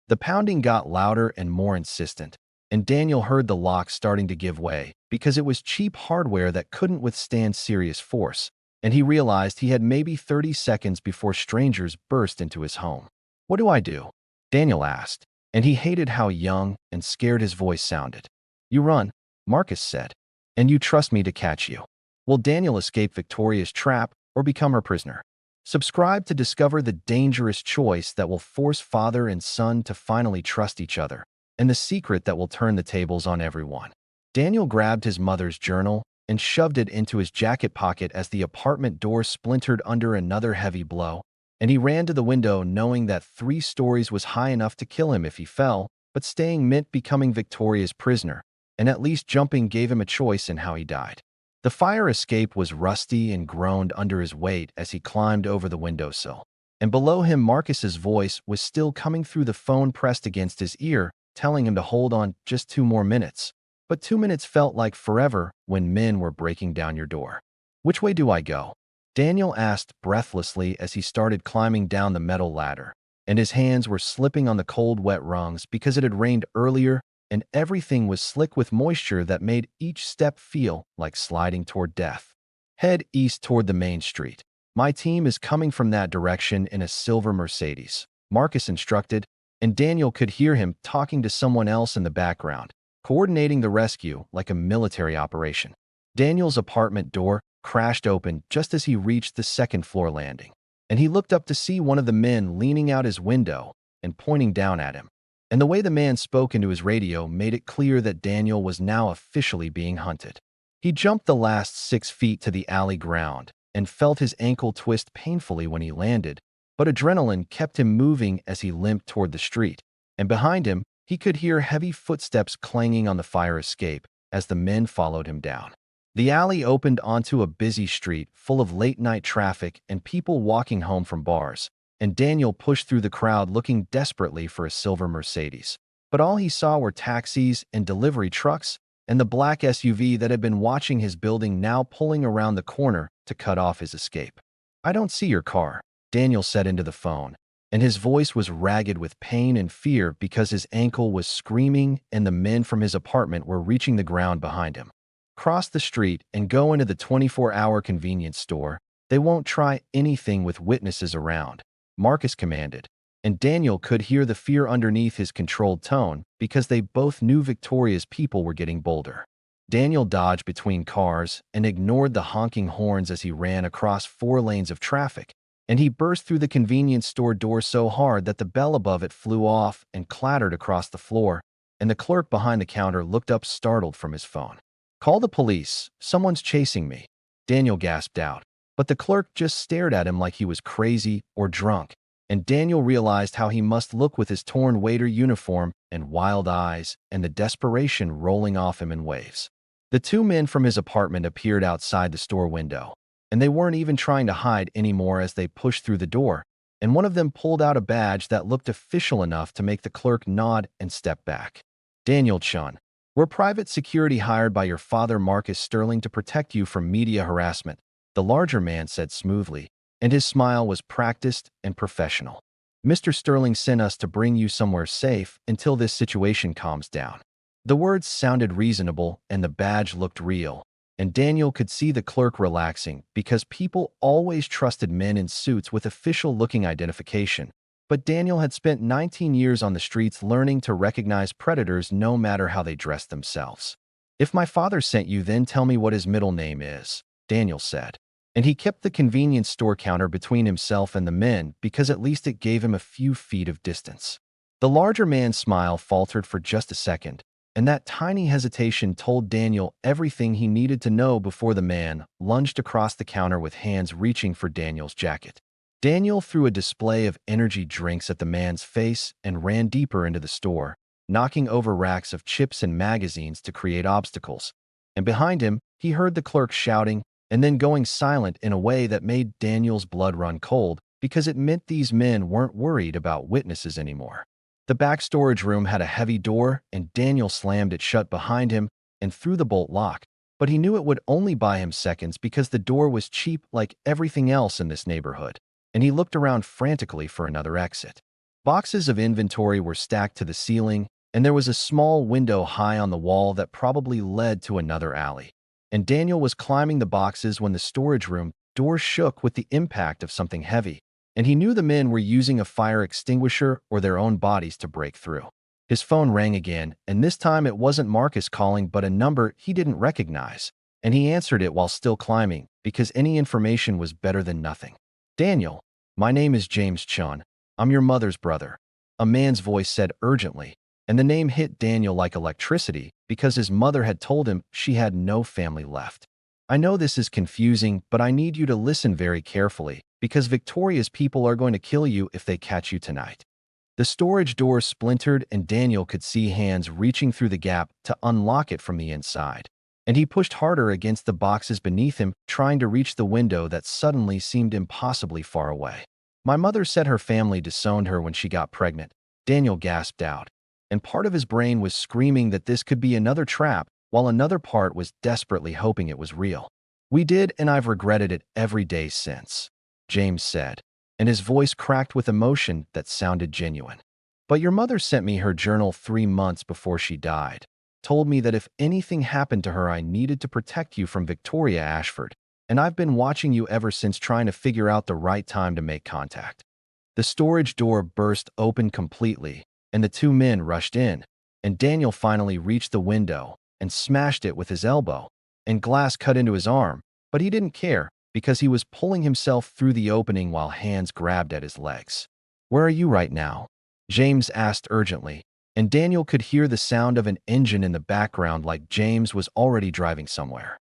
The pounding got louder and more insistent, and Daniel heard the lock starting to give way because it was cheap hardware that couldn't withstand serious force, and he realized he had maybe 30 seconds before strangers burst into his home. What do I do? Daniel asked, and he hated how young and scared his voice sounded. You run, Marcus said, and you trust me to catch you. Will Daniel escape Victoria's trap or become her prisoner? Subscribe to discover the dangerous choice that will force father and son to finally trust each other, and the secret that will turn the tables on everyone. Daniel grabbed his mother's journal and shoved it into his jacket pocket as the apartment door splintered under another heavy blow, and he ran to the window knowing that 3 stories was high enough to kill him if he fell, but staying meant becoming Victoria's prisoner, and at least jumping gave him a choice in how he died. The fire escape was rusty and groaned under his weight as he climbed over the windowsill, and below him Marcus's voice was still coming through the phone pressed against his ear, telling him to hold on just 2 more minutes. But 2 minutes felt like forever when men were breaking down your door. Which way do I go? Daniel asked breathlessly as he started climbing down the metal ladder, and his hands were slipping on the cold, wet rungs because it had rained earlier and everything was slick with moisture that made each step feel like sliding toward death. Head east toward the main street. My team is coming from that direction in a silver Mercedes, Marcus instructed, and Daniel could hear him talking to someone else in the background, coordinating the rescue like a military operation. Daniel's apartment door crashed open just as he reached the second-floor landing, and he looked up to see one of the men leaning out his window and pointing down at him. And the way the man spoke into his radio made it clear that Daniel was now officially being hunted. He jumped the last 6 feet to the alley ground and felt his ankle twist painfully when he landed, but adrenaline kept him moving as he limped toward the street, and behind him, he could hear heavy footsteps clanging on the fire escape as the men followed him down. The alley opened onto a busy street full of late-night traffic and people walking home from bars, and Daniel pushed through the crowd looking desperately for a silver Mercedes. But all he saw were taxis and delivery trucks, and the black SUV that had been watching his building now pulling around the corner to cut off his escape. I don't see your car, Daniel said into the phone, and his voice was ragged with pain and fear because his ankle was screaming and the men from his apartment were reaching the ground behind him. Cross the street and go into the 24-hour convenience store. They won't try anything with witnesses around, Marcus commanded, and Daniel could hear the fear underneath his controlled tone because they both knew Victoria's people were getting bolder. Daniel dodged between cars and ignored the honking horns as he ran across 4 lanes of traffic, and he burst through the convenience store door so hard that the bell above it flew off and clattered across the floor, and the clerk behind the counter looked up startled from his phone. "Call the police. Someone's chasing me," Daniel gasped out, but the clerk just stared at him like he was crazy or drunk, and Daniel realized how he must look with his torn waiter uniform and wild eyes and the desperation rolling off him in waves. The 2 men from his apartment appeared outside the store window, and they weren't even trying to hide anymore as they pushed through the door, and one of them pulled out a badge that looked official enough to make the clerk nod and step back. "Daniel Chen, we're private security hired by your father Marcus Sterling to protect you from media harassment," the larger man said smoothly, and his smile was practiced and professional. "Mr. Sterling sent us to bring you somewhere safe until this situation calms down." The words sounded reasonable and the badge looked real, and Daniel could see the clerk relaxing because people always trusted men in suits with official-looking identification. But Daniel had spent 19 years on the streets learning to recognize predators no matter how they dressed themselves. "If my father sent you, then tell me what his middle name is," Daniel said. And he kept the convenience store counter between himself and the men because at least it gave him a few feet of distance. The larger man's smile faltered for just a second, and that tiny hesitation told Daniel everything he needed to know before the man lunged across the counter with hands reaching for Daniel's jacket. Daniel threw a display of energy drinks at the man's face and ran deeper into the store, knocking over racks of chips and magazines to create obstacles. And behind him, he heard the clerk shouting and then going silent in a way that made Daniel's blood run cold because it meant these men weren't worried about witnesses anymore. The back storage room had a heavy door, and Daniel slammed it shut behind him and threw the bolt lock, but he knew it would only buy him seconds because the door was cheap like everything else in this neighborhood, and he looked around frantically for another exit. Boxes of inventory were stacked to the ceiling, and there was a small window high on the wall that probably led to another alley. And Daniel was climbing the boxes when the storage room door shook with the impact of something heavy, and he knew the men were using a fire extinguisher or their own bodies to break through. His phone rang again, and this time it wasn't Marcus calling but a number he didn't recognize, and he answered it while still climbing because any information was better than nothing. "Daniel, my name is James Chen. I'm your mother's brother," a man's voice said urgently, and the name hit Daniel like electricity because his mother had told him she had no family left. "I know this is confusing, but I need you to listen very carefully because Victoria's people are going to kill you if they catch you tonight." The storage door splintered and Daniel could see hands reaching through the gap to unlock it from the inside, and he pushed harder against the boxes beneath him, trying to reach the window that suddenly seemed impossibly far away. "My mother said her family disowned her when she got pregnant," Daniel gasped out, and part of his brain was screaming that this could be another trap, while another part was desperately hoping it was real. "We did, and I've regretted it every day since," James said, and his voice cracked with emotion that sounded genuine. "But your mother sent me her journal 3 months before she died, told me that if anything happened to her I needed to protect you from Victoria Ashford, and I've been watching you ever since trying to figure out the right time to make contact." The storage door burst open completely, and the 2 men rushed in, and Daniel finally reached the window and smashed it with his elbow, and glass cut into his arm, but he didn't care because he was pulling himself through the opening while hands grabbed at his legs. "Where are you right now?" James asked urgently, and Daniel could hear the sound of an engine in the background like James was already driving somewhere.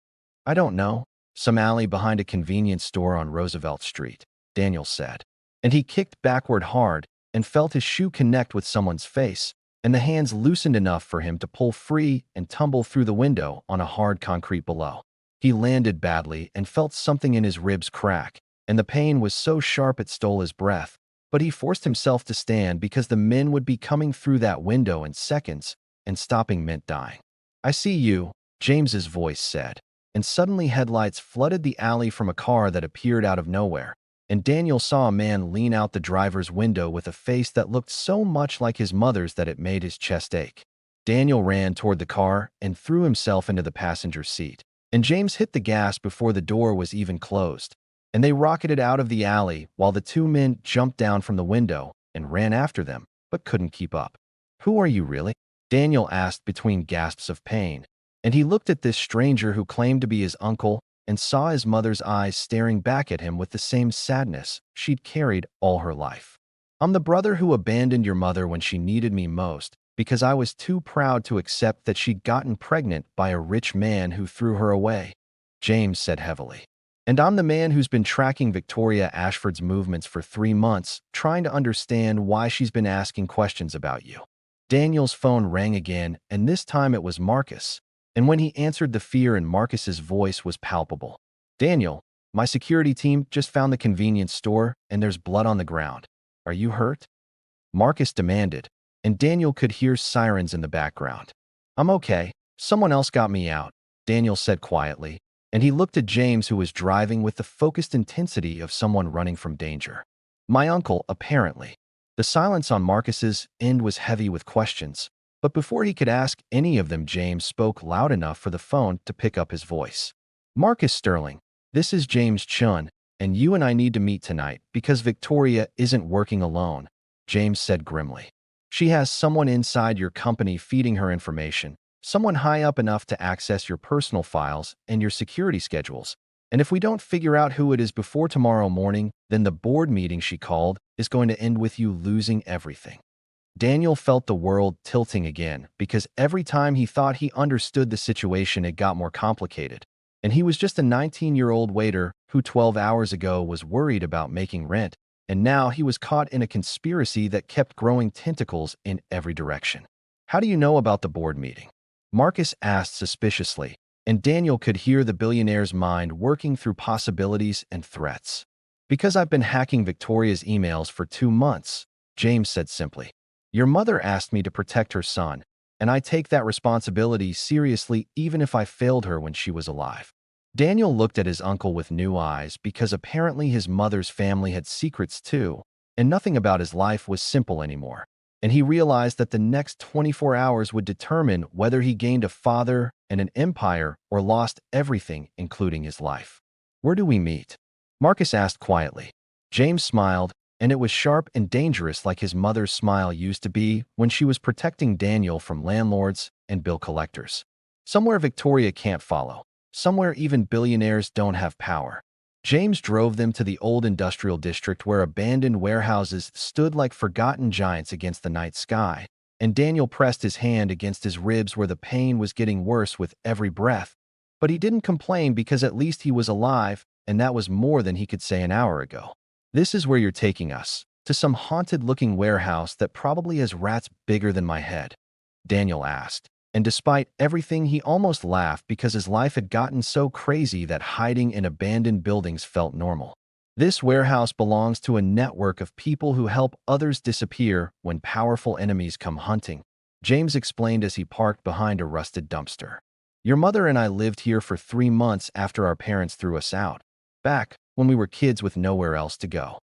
"I don't know. Some alley behind a convenience store on Roosevelt Street," Daniel said, and he kicked backward hard and felt his shoe connect with someone's face, and the hands loosened enough for him to pull free and tumble through the window on a hard concrete below. He landed badly and felt something in his ribs crack, and the pain was so sharp it stole his breath, but he forced himself to stand because the men would be coming through that window in seconds, and stopping meant dying. "I see you," James's voice said, and suddenly headlights flooded the alley from a car that appeared out of nowhere, and Daniel saw a man lean out the driver's window with a face that looked so much like his mother's that it made his chest ache. Daniel ran toward the car and threw himself into the passenger seat, and James hit the gas before the door was even closed, and they rocketed out of the alley while the two men jumped down from the window and ran after them, but couldn't keep up. "Who are you really?" Daniel asked between gasps of pain, and he looked at this stranger who claimed to be his uncle and saw his mother's eyes staring back at him with the same sadness she'd carried all her life. "I'm the brother who abandoned your mother when she needed me most because I was too proud to accept that she'd gotten pregnant by a rich man who threw her away," James said heavily. "And I'm the man who's been tracking Victoria Ashford's movements for 3 months, trying to understand why she's been asking questions about you." Daniel's phone rang again, and this time it was Marcus. And when he answered, the fear in Marcus's voice was palpable. "Daniel, my security team just found the convenience store, and there's blood on the ground. Are you hurt?" Marcus demanded, and Daniel could hear sirens in the background. "I'm okay. Someone else got me out," Daniel said quietly, and he looked at James, who was driving with the focused intensity of someone running from danger. "My uncle, apparently." The silence on Marcus's end was heavy with questions, but before he could ask any of them, James spoke loud enough for the phone to pick up his voice. "Marcus Sterling, this is James Chen, and you and I need to meet tonight because Victoria isn't working alone," James said grimly. "She has someone inside your company feeding her information, someone high up enough to access your personal files and your security schedules. And if we don't figure out who it is before tomorrow morning, then the board meeting she called is going to end with you losing everything." Daniel felt the world tilting again because every time he thought he understood the situation, it got more complicated. And he was just a 19-year-old waiter who 12 hours ago was worried about making rent, and now he was caught in a conspiracy that kept growing tentacles in every direction. "How do you know about the board meeting?" Marcus asked suspiciously, and Daniel could hear the billionaire's mind working through possibilities and threats. "Because I've been hacking Victoria's emails for 2 months," James said simply. "Your mother asked me to protect her son, and I take that responsibility seriously even if I failed her when she was alive." Daniel looked at his uncle with new eyes because apparently his mother's family had secrets too, and nothing about his life was simple anymore. And he realized that the next 24 hours would determine whether he gained a father and an empire or lost everything, including his life. "Where do we meet?" Marcus asked quietly. James smiled, and it was sharp and dangerous like his mother's smile used to be when she was protecting Daniel from landlords and bill collectors. "Somewhere Victoria can't follow. Somewhere even billionaires don't have power." James drove them to the old industrial district where abandoned warehouses stood like forgotten giants against the night sky, and Daniel pressed his hand against his ribs where the pain was getting worse with every breath. But he didn't complain because at least he was alive, and that was more than he could say an hour ago. "This is where you're taking us, to some haunted-looking warehouse that probably has rats bigger than my head?" Daniel asked. And despite everything, he almost laughed because his life had gotten so crazy that hiding in abandoned buildings felt normal. "This warehouse belongs to a network of people who help others disappear when powerful enemies come hunting," James explained as he parked behind a rusted dumpster. "Your mother and I lived here for 3 months after our parents threw us out, back when we were kids with nowhere else to go."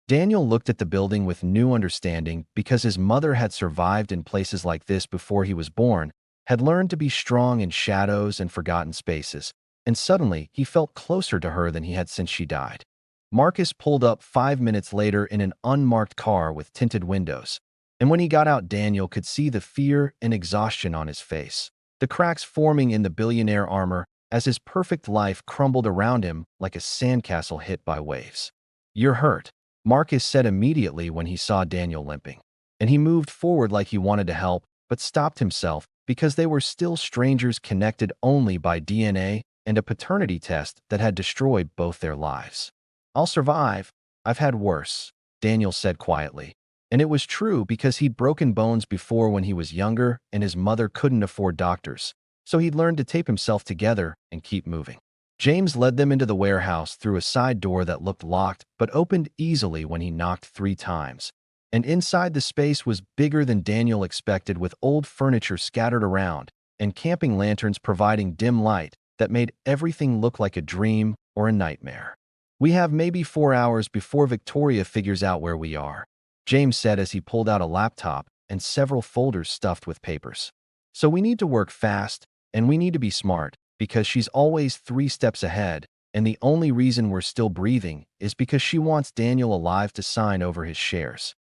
Daniel looked at the building with new understanding because his mother had survived in places like this before he was born, had learned to be strong in shadows and forgotten spaces, and suddenly he felt closer to her than he had since she died. Marcus pulled up 5 minutes later in an unmarked car with tinted windows, and when he got out, Daniel could see the fear and exhaustion on his face, the cracks forming in the billionaire armor as his perfect life crumbled around him like a sandcastle hit by waves. "You're hurt," Marcus said immediately when he saw Daniel limping, and he moved forward like he wanted to help, but stopped himself because they were still strangers connected only by DNA and a paternity test that had destroyed both their lives. "I'll survive. I've had worse," Daniel said quietly. And it was true because he'd broken bones before when he was younger and his mother couldn't afford doctors, so he'd learned to tape himself together and keep moving. James led them into the warehouse through a side door that looked locked but opened easily when he knocked 3 times. And inside, the space was bigger than Daniel expected, with old furniture scattered around and camping lanterns providing dim light that made everything look like a dream or a nightmare. We have maybe 4 hours before Victoria figures out where we are, James said as he pulled out a laptop and several folders stuffed with papers. So we need to work fast, and we need to be smart, because she's always 3 steps ahead, and the only reason we're still breathing is because she wants Daniel alive to sign over his shares.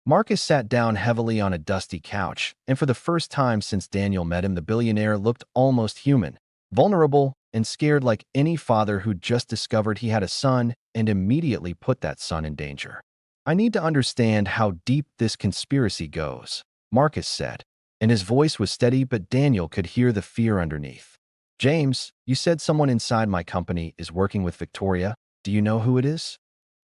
Marcus sat down heavily on a dusty couch, and for the first time since Daniel met him, the billionaire looked almost human, vulnerable, and scared like any father who'd just discovered he had a son and immediately put that son in danger. I need to understand how deep this conspiracy goes, Marcus said, and his voice was steady, but Daniel could hear the fear underneath. James, you said someone inside my company is working with Victoria. Do you know who it is?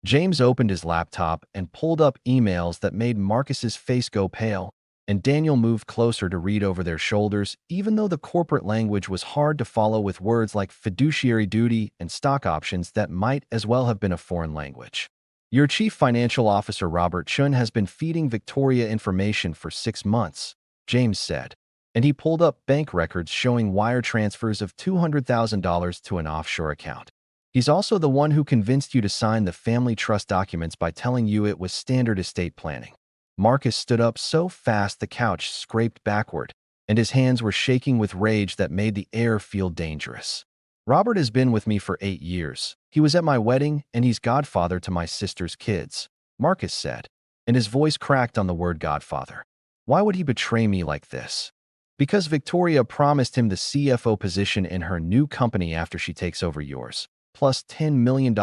James opened his laptop and pulled up emails that made Marcus's face go pale, and Daniel moved closer to read over their shoulders, even though the corporate language was hard to follow with words like fiduciary duty and stock options that might as well have been a foreign language. Your chief financial officer, Robert Chen, has been feeding Victoria information for 6 months, James said, and he pulled up bank records showing wire transfers of $200,000 to an offshore account. He's also the one who convinced you to sign the family trust documents by telling you it was standard estate planning. Marcus stood up so fast the couch scraped backward, and his hands were shaking with rage that made the air feel dangerous. Robert has been with me for 8 years. He was at my wedding, and he's godfather to my sister's kids, Marcus said, and his voice cracked on the word godfather. Why would he betray me like this? Because Victoria promised him the CFO position in her new company after she takes over yours, plus $10 million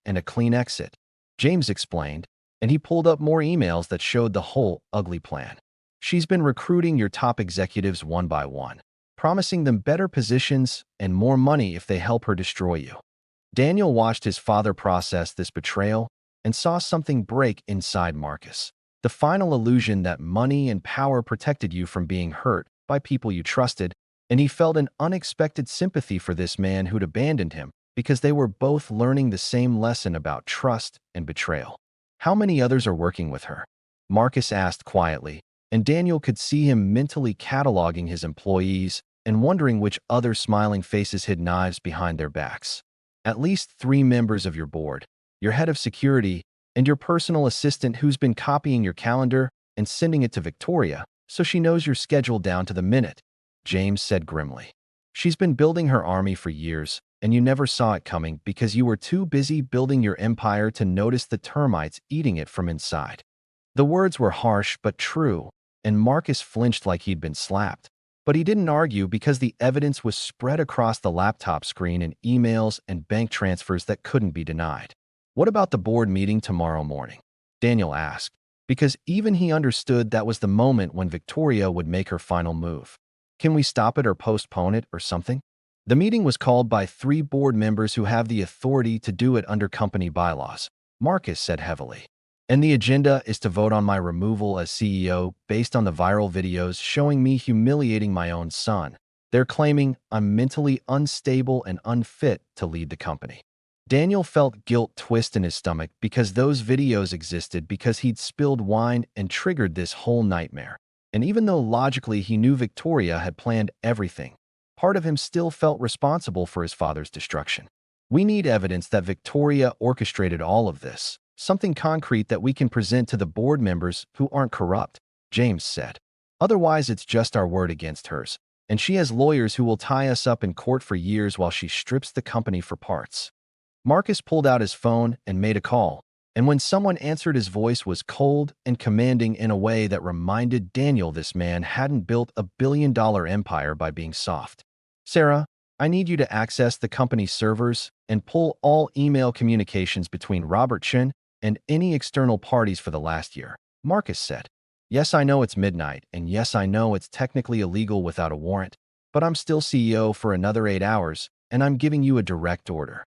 and a clean exit, James explained, and he pulled up more emails that showed the whole ugly plan. She's been recruiting your top executives one by one, promising them better positions and more money if they help her destroy you. Daniel watched his father process this betrayal and saw something break inside Marcus. The final illusion that money and power protected you from being hurt by people you trusted, and he felt an unexpected sympathy for this man who'd abandoned him because they were both learning the same lesson about trust and betrayal. How many others are working with her? Marcus asked quietly, and Daniel could see him mentally cataloging his employees and wondering which other smiling faces hid knives behind their backs. At least 3 members of your board, your head of security, and your personal assistant who's been copying your calendar and sending it to Victoria so she knows your schedule down to the minute, James said grimly. She's been building her army for years, and you never saw it coming because you were too busy building your empire to notice the termites eating it from inside. The words were harsh but true, and Marcus flinched like he'd been slapped. But he didn't argue because the evidence was spread across the laptop screen in emails and bank transfers that couldn't be denied. What about the board meeting tomorrow morning? Daniel asked, because even he understood that was the moment when Victoria would make her final move. Can we stop it or postpone it or something? The meeting was called by 3 board members who have the authority to do it under company bylaws, Marcus said heavily. And the agenda is to vote on my removal as CEO based on the viral videos showing me humiliating my own son. They're claiming I'm mentally unstable and unfit to lead the company. Daniel felt guilt twist in his stomach because those videos existed because he'd spilled wine and triggered this whole nightmare. And even though logically he knew Victoria had planned everything, part of him still felt responsible for his father's destruction. We need evidence that Victoria orchestrated all of this, something concrete that we can present to the board members who aren't corrupt, James said. Otherwise, it's just our word against hers, and she has lawyers who will tie us up in court for years while she strips the company for parts. Marcus pulled out his phone and made a call, and when someone answered, his voice was cold and commanding in a way that reminded Daniel this man hadn't built a billion-dollar empire by being soft. Sarah, I need you to access the company's servers and pull all email communications between Robert Chen and any external parties for the last year, Marcus said. Yes, I know it's midnight, and yes, I know it's technically illegal without a warrant, but I'm still CEO for another 8 hours, and I'm giving you a direct order.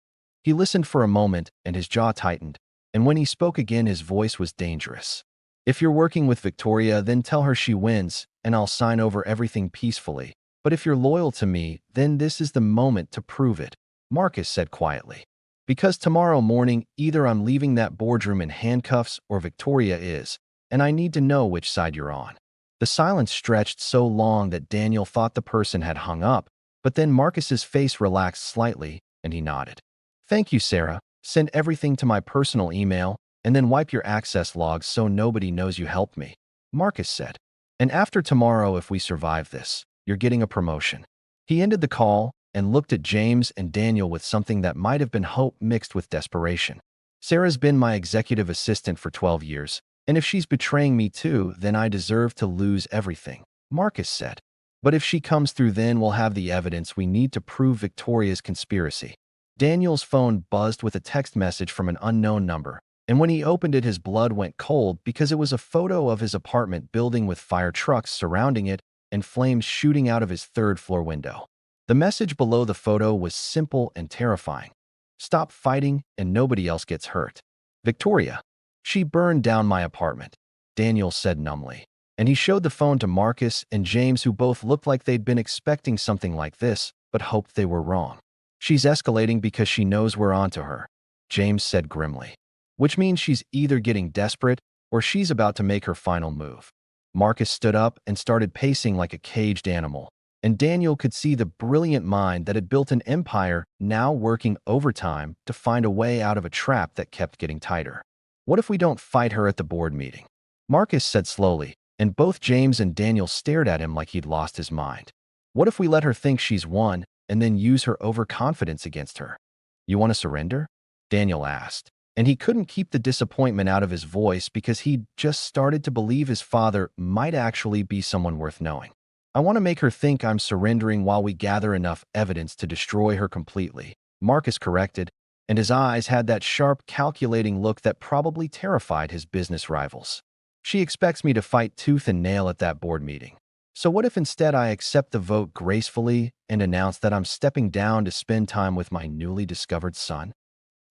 He listened for a moment, and his jaw tightened, and when he spoke again, his voice was dangerous. If you're working with Victoria, then tell her she wins, and I'll sign over everything peacefully. But if you're loyal to me, then this is the moment to prove it, Marcus said quietly. Because tomorrow morning, either I'm leaving that boardroom in handcuffs or Victoria is, and I need to know which side you're on. The silence stretched so long that Daniel thought the person had hung up, but then Marcus's face relaxed slightly, and he nodded. Thank you, Sarah, Send everything to my personal email, and then wipe your access logs so nobody knows you helped me, Marcus said. And after tomorrow, if we survive this, you're getting a promotion. He ended the call and looked at James and Daniel with something that might have been hope mixed with desperation. Sarah's been my executive assistant for 12 years, and if she's betraying me too, then I deserve to lose everything, Marcus said. But if she comes through, then we'll have the evidence we need to prove Victoria's conspiracy. Daniel's phone buzzed with a text message from an unknown number, and when he opened it, his blood went cold because it was a photo of his apartment building with fire trucks surrounding it and flames shooting out of his third-floor window. The message below the photo was simple and terrifying. Stop fighting and nobody else gets hurt. Victoria. She burned down my apartment, Daniel said numbly. And he showed the phone to Marcus and James, who both looked like they'd been expecting something like this, but hoped they were wrong. She's escalating because she knows we're onto her, James said grimly. Which means she's either getting desperate or she's about to make her final move. Marcus stood up and started pacing like a caged animal, and Daniel could see the brilliant mind that had built an empire now working overtime to find a way out of a trap that kept getting tighter. What if we don't fight her at the board meeting? Marcus said slowly, and both James and Daniel stared at him like he'd lost his mind. What if we let her think she's won and then use her overconfidence against her? You want to surrender? Daniel asked, and he couldn't keep the disappointment out of his voice because he'd just started to believe his father might actually be someone worth knowing. I want to make her think I'm surrendering while we gather enough evidence to destroy her completely, Marcus corrected, and his eyes had that sharp, calculating look that probably terrified his business rivals. She expects me to fight tooth and nail at that board meeting. So what if instead I accept the vote gracefully and announce that I'm stepping down to spend time with my newly discovered son?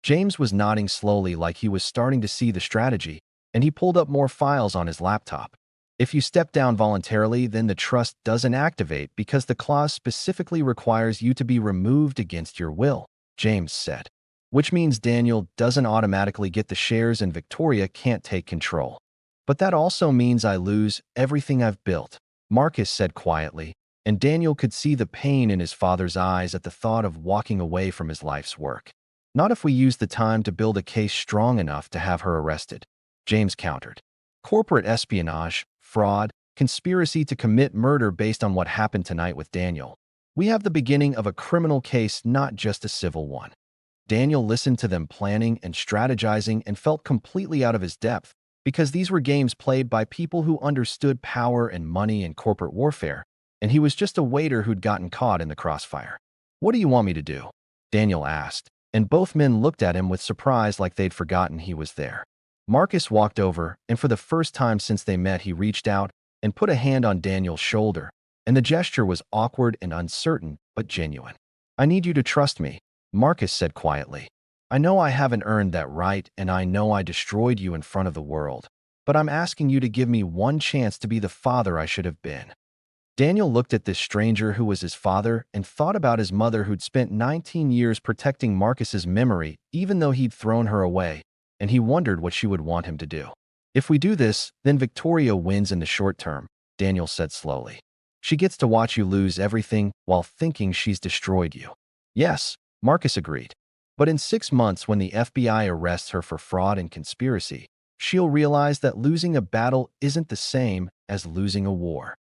James was nodding slowly like he was starting to see the strategy, and he pulled up more files on his laptop. If you step down voluntarily, then the trust doesn't activate because the clause specifically requires you to be removed against your will, James said. Which means Daniel doesn't automatically get the shares and Victoria can't take control. But that also means I lose everything I've built, Marcus said quietly, and Daniel could see the pain in his father's eyes at the thought of walking away from his life's work. Not if we use the time to build a case strong enough to have her arrested, James countered. Corporate espionage, fraud, conspiracy to commit murder based on what happened tonight with Daniel. We have the beginning of a criminal case, not just a civil one. Daniel listened to them planning and strategizing and felt completely out of his depth because these were games played by people who understood power and money and corporate warfare, and he was just a waiter who'd gotten caught in the crossfire. What do you want me to do? Daniel asked, and both men looked at him with surprise like they'd forgotten he was there. Marcus walked over, and for the first time since they met, he reached out and put a hand on Daniel's shoulder, and the gesture was awkward and uncertain, but genuine. I need you to trust me, Marcus said quietly. I know I haven't earned that right, and I know I destroyed you in front of the world, but I'm asking you to give me one chance to be the father I should have been. Daniel looked at this stranger who was his father and thought about his mother who'd spent 19 years protecting Marcus's memory even though he'd thrown her away, and he wondered what she would want him to do. If we do this, then Victoria wins in the short term, Daniel said slowly. She gets to watch you lose everything while thinking she's destroyed you. Yes, Marcus agreed. But in 6 months, when the FBI arrests her for fraud and conspiracy, she'll realize that losing a battle isn't the same as losing a war.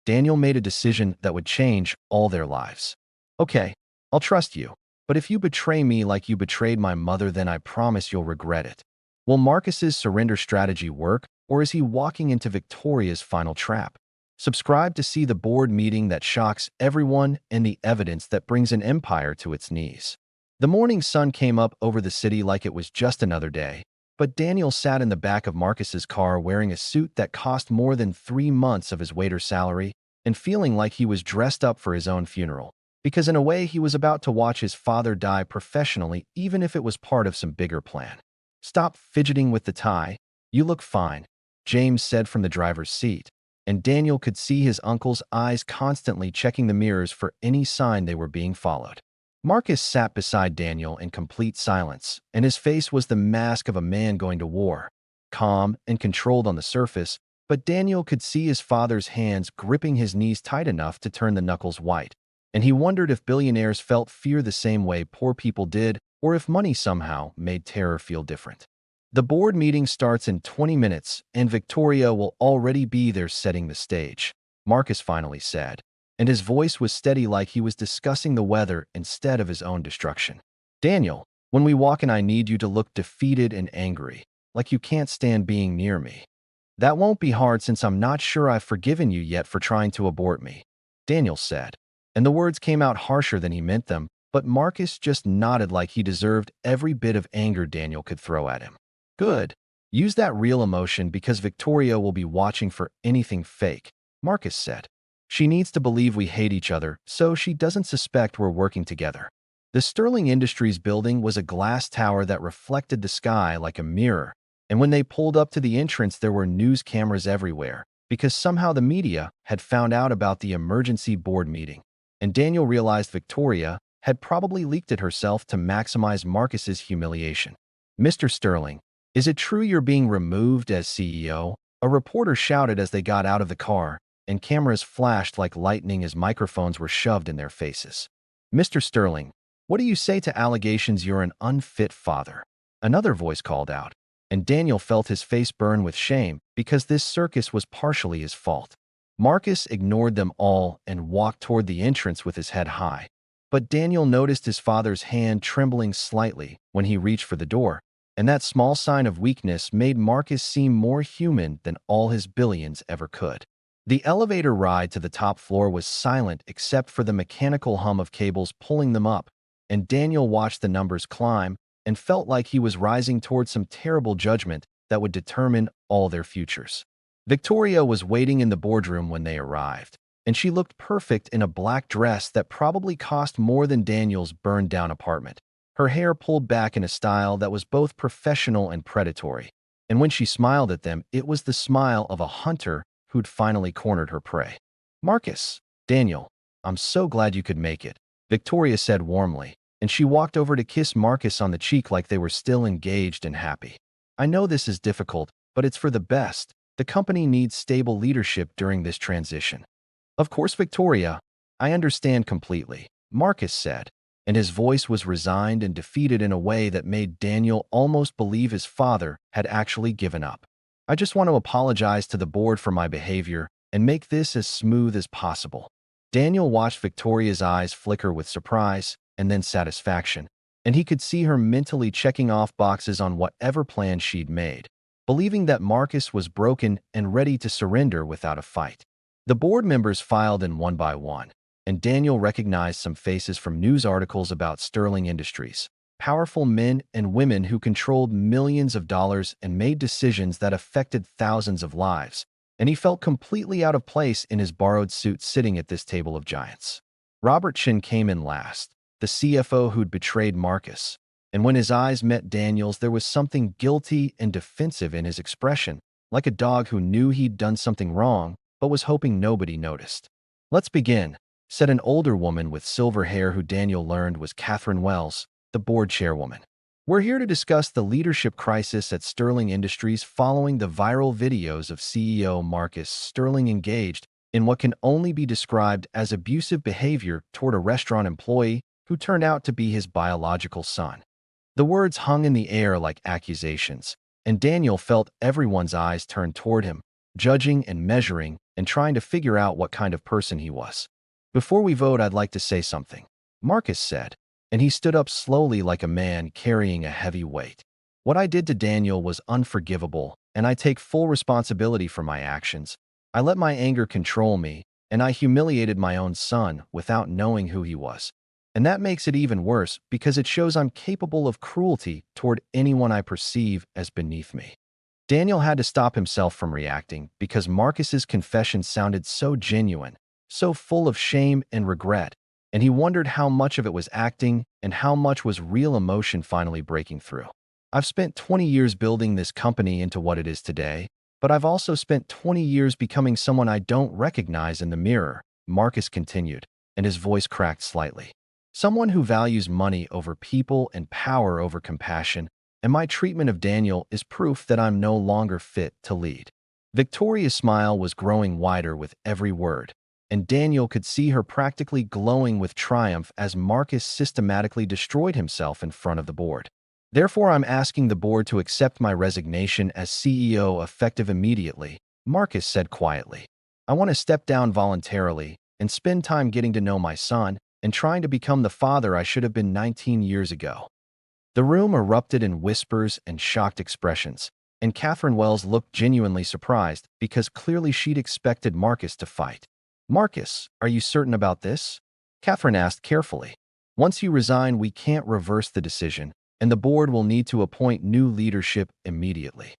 Daniel made a decision that would change all their lives. Okay, I'll trust you, but if you betray me like you betrayed my mother, then I promise you'll regret it. Will Marcus's surrender strategy work, or is he walking into Victoria's final trap? Subscribe to see the board meeting that shocks everyone and the evidence that brings an empire to its knees. The morning sun came up over the city like it was just another day, but Daniel sat in the back of Marcus's car wearing a suit that cost more than 3 months of his waiter's salary and feeling like he was dressed up for his own funeral, because in a way he was about to watch his father die professionally, even if it was part of some bigger plan. Stop fidgeting with the tie. You look fine, James said from the driver's seat, and Daniel could see his uncle's eyes constantly checking the mirrors for any sign they were being followed. Marcus sat beside Daniel in complete silence, and his face was the mask of a man going to war, calm and controlled on the surface, but Daniel could see his father's hands gripping his knees tight enough to turn the knuckles white, and he wondered if billionaires felt fear the same way poor people did, or if money somehow made terror feel different. The board meeting starts in 20 minutes, and Victoria will already be there setting the stage, Marcus finally said, and his voice was steady like he was discussing the weather instead of his own destruction. Daniel, when we walk in, I need you to look defeated and angry, like you can't stand being near me. That won't be hard since I'm not sure I've forgiven you yet for trying to abort me, Daniel said. And the words came out harsher than he meant them, but Marcus just nodded like he deserved every bit of anger Daniel could throw at him. Good. Use that real emotion because Victoria will be watching for anything fake, Marcus said. She needs to believe we hate each other so she doesn't suspect we're working together. The Sterling Industries building was a glass tower that reflected the sky like a mirror, and when they pulled up to the entrance there were news cameras everywhere because somehow the media had found out about the emergency board meeting, and Daniel realized Victoria had probably leaked it herself to maximize Marcus's humiliation. Mr. Sterling, is it true you're being removed as CEO? A reporter shouted as they got out of the car, and cameras flashed like lightning as microphones were shoved in their faces. Mr. Sterling, what do you say to allegations you're an unfit father? Another voice called out, and Daniel felt his face burn with shame because this circus was partially his fault. Marcus ignored them all and walked toward the entrance with his head high. But Daniel noticed his father's hand trembling slightly when he reached for the door, and that small sign of weakness made Marcus seem more human than all his billions ever could. The elevator ride to the top floor was silent except for the mechanical hum of cables pulling them up, and Daniel watched the numbers climb and felt like he was rising toward some terrible judgment that would determine all their futures. Victoria was waiting in the boardroom when they arrived, and she looked perfect in a black dress that probably cost more than Daniel's burned-down apartment. Her hair pulled back in a style that was both professional and predatory, and when she smiled at them, it was the smile of a hunter who'd finally cornered her prey. Marcus, Daniel, I'm so glad you could make it, Victoria said warmly, and she walked over to kiss Marcus on the cheek like they were still engaged and happy. I know this is difficult, but it's for the best. The company needs stable leadership during this transition. Of course, Victoria, I understand completely, Marcus said, and his voice was resigned and defeated in a way that made Daniel almost believe his father had actually given up. I just want to apologize to the board for my behavior and make this as smooth as possible. Daniel watched Victoria's eyes flicker with surprise and then satisfaction, and he could see her mentally checking off boxes on whatever plan she'd made, believing that Marcus was broken and ready to surrender without a fight. The board members filed in one by one, and Daniel recognized some faces from news articles about Sterling Industries, powerful men and women who controlled millions of dollars and made decisions that affected thousands of lives, and he felt completely out of place in his borrowed suit sitting at this table of giants. Robert Chen came in last, the CFO who'd betrayed Marcus, and when his eyes met Daniel's, there was something guilty and defensive in his expression, like a dog who knew he'd done something wrong but was hoping nobody noticed. Let's begin, said an older woman with silver hair who Daniel learned was Catherine Wells, the board chairwoman. We're here to discuss the leadership crisis at Sterling Industries following the viral videos of CEO Marcus Sterling engaged in what can only be described as abusive behavior toward a restaurant employee who turned out to be his biological son. The words hung in the air like accusations, and Daniel felt everyone's eyes turn toward him, judging and measuring and trying to figure out what kind of person he was. Before we vote, I'd like to say something, Marcus said, and he stood up slowly like a man carrying a heavy weight. What I did to Daniel was unforgivable, and I take full responsibility for my actions. I let my anger control me, and I humiliated my own son without knowing who he was. And that makes it even worse because it shows I'm capable of cruelty toward anyone I perceive as beneath me. Daniel had to stop himself from reacting because Marcus's confession sounded so genuine, so full of shame and regret, and he wondered how much of it was acting and how much was real emotion finally breaking through. I've spent 20 years building this company into what it is today, but I've also spent 20 years becoming someone I don't recognize in the mirror, Marcus continued, and his voice cracked slightly. Someone who values money over people and power over compassion, and my treatment of Daniel is proof that I'm no longer fit to lead. Victoria's smile was growing wider with every word, and Daniel could see her practically glowing with triumph as Marcus systematically destroyed himself in front of the board. Therefore, I'm asking the board to accept my resignation as CEO effective immediately, Marcus said quietly. I want to step down voluntarily and spend time getting to know my son and trying to become the father I should have been 19 years ago. The room erupted in whispers and shocked expressions, and Catherine Wells looked genuinely surprised because clearly she'd expected Marcus to fight. Marcus, are you certain about this? Catherine asked carefully. Once you resign, we can't reverse the decision, and the board will need to appoint new leadership immediately.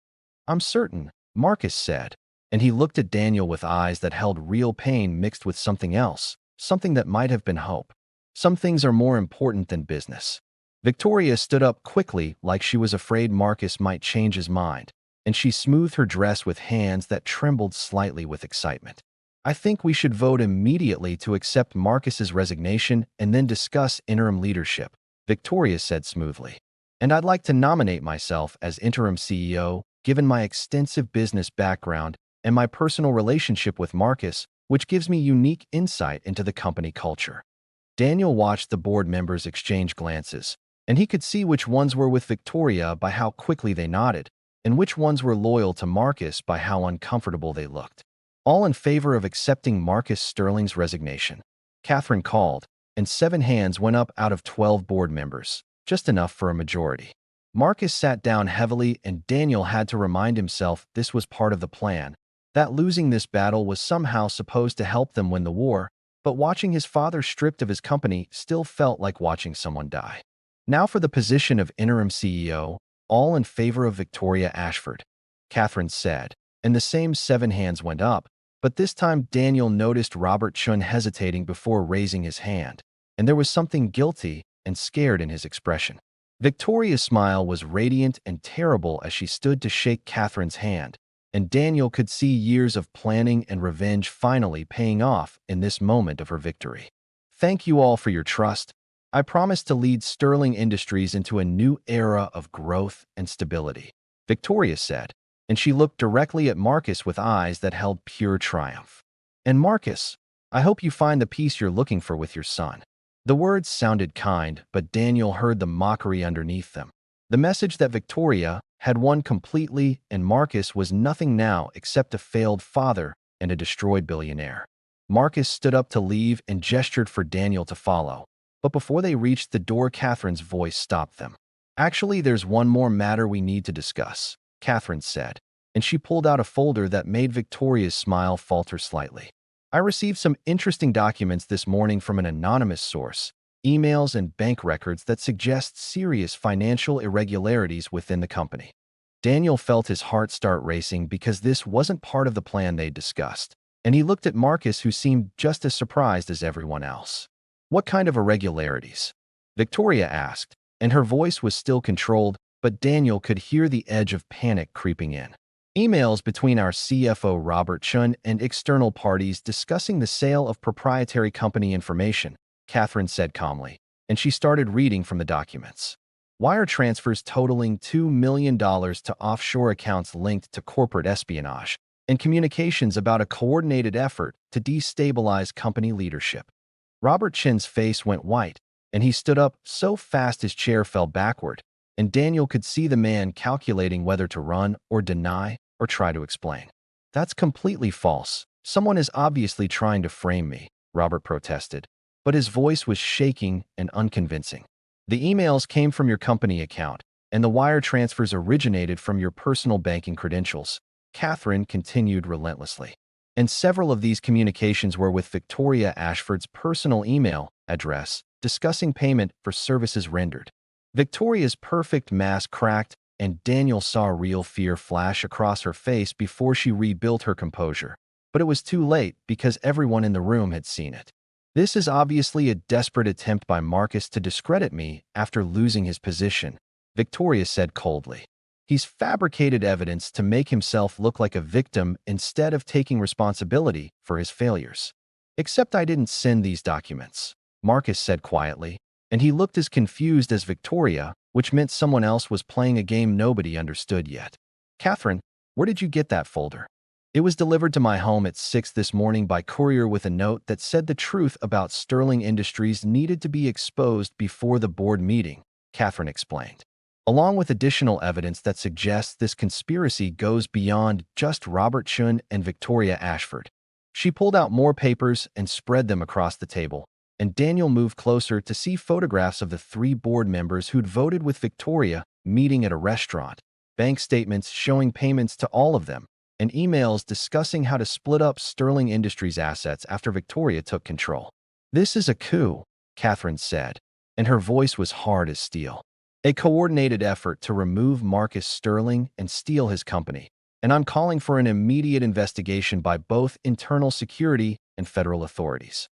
I'm certain, Marcus said, and he looked at Daniel with eyes that held real pain mixed with something else, something that might have been hope. Some things are more important than business. Victoria stood up quickly like she was afraid Marcus might change his mind, and she smoothed her dress with hands that trembled slightly with excitement. I think we should vote immediately to accept Marcus's resignation and then discuss interim leadership, Victoria said smoothly. And I'd like to nominate myself as interim CEO, given my extensive business background and my personal relationship with Marcus, which gives me unique insight into the company culture. Daniel watched the board members exchange glances, and he could see which ones were with Victoria by how quickly they nodded, and which ones were loyal to Marcus by how uncomfortable they looked. All in favor of accepting Marcus Sterling's resignation. Catherine called, and 7 hands went up out of 12 board members, just enough for a majority. Marcus sat down heavily, and Daniel had to remind himself this was part of the plan, that losing this battle was somehow supposed to help them win the war, but watching his father stripped of his company still felt like watching someone die. Now for the position of interim CEO, all in favor of Victoria Ashford, Catherine said, and the same 7 hands went up, but this time Daniel noticed Robert Chen hesitating before raising his hand, and there was something guilty and scared in his expression. Victoria's smile was radiant and terrible as she stood to shake Catherine's hand, and Daniel could see years of planning and revenge finally paying off in this moment of her victory. Thank you all for your trust. I promise to lead Sterling Industries into a new era of growth and stability, Victoria said, and she looked directly at Marcus with eyes that held pure triumph. And Marcus, I hope you find the peace you're looking for with your son. The words sounded kind, but Daniel heard the mockery underneath them. The message that Victoria had won completely and Marcus was nothing now except a failed father and a destroyed billionaire. Marcus stood up to leave and gestured for Daniel to follow, but before they reached the door, Catherine's voice stopped them. Actually, there's one more matter we need to discuss, Catherine said, and she pulled out a folder that made Victoria's smile falter slightly. I received some interesting documents this morning from an anonymous source, emails and bank records that suggest serious financial irregularities within the company. Daniel felt his heart start racing because this wasn't part of the plan they'd discussed, and he looked at Marcus, who seemed just as surprised as everyone else. What kind of irregularities? Victoria asked, and her voice was still controlled, but Daniel could hear the edge of panic creeping in. Emails between our CFO Robert Chen and external parties discussing the sale of proprietary company information, Catherine said calmly, and she started reading from the documents. Wire transfers totaling $2 million to offshore accounts linked to corporate espionage, and communications about a coordinated effort to destabilize company leadership. Robert Chen's face went white, and he stood up so fast his chair fell backward, and Daniel could see the man calculating whether to run or deny or try to explain. That's completely false. Someone is obviously trying to frame me, Robert protested, but his voice was shaking and unconvincing. The emails came from your company account, and the wire transfers originated from your personal banking credentials, Catherine continued relentlessly. And several of these communications were with Victoria Ashford's personal email address, discussing payment for services rendered. Victoria's perfect mask cracked, and Daniel saw real fear flash across her face before she rebuilt her composure. But it was too late because everyone in the room had seen it. This is obviously a desperate attempt by Marcus to discredit me after losing his position, Victoria said coldly. He's fabricated evidence to make himself look like a victim instead of taking responsibility for his failures. Except I didn't send these documents, Marcus said quietly, and he looked as confused as Victoria, which meant someone else was playing a game nobody understood yet. Catherine, where did you get that folder? It was delivered to my home at 6 this morning by courier with a note that said the truth about Sterling Industries needed to be exposed before the board meeting, Catherine explained, along with additional evidence that suggests this conspiracy goes beyond just Robert Chen and Victoria Ashford. She pulled out more papers and spread them across the table, and Daniel moved closer to see photographs of the 3 board members who'd voted with Victoria meeting at a restaurant, bank statements showing payments to all of them, and emails discussing how to split up Sterling Industries' assets after Victoria took control. "This is a coup," Catherine said, and her voice was hard as steel. "A coordinated effort to remove Marcus Sterling and steal his company, and I'm calling for an immediate investigation by both internal security and federal authorities."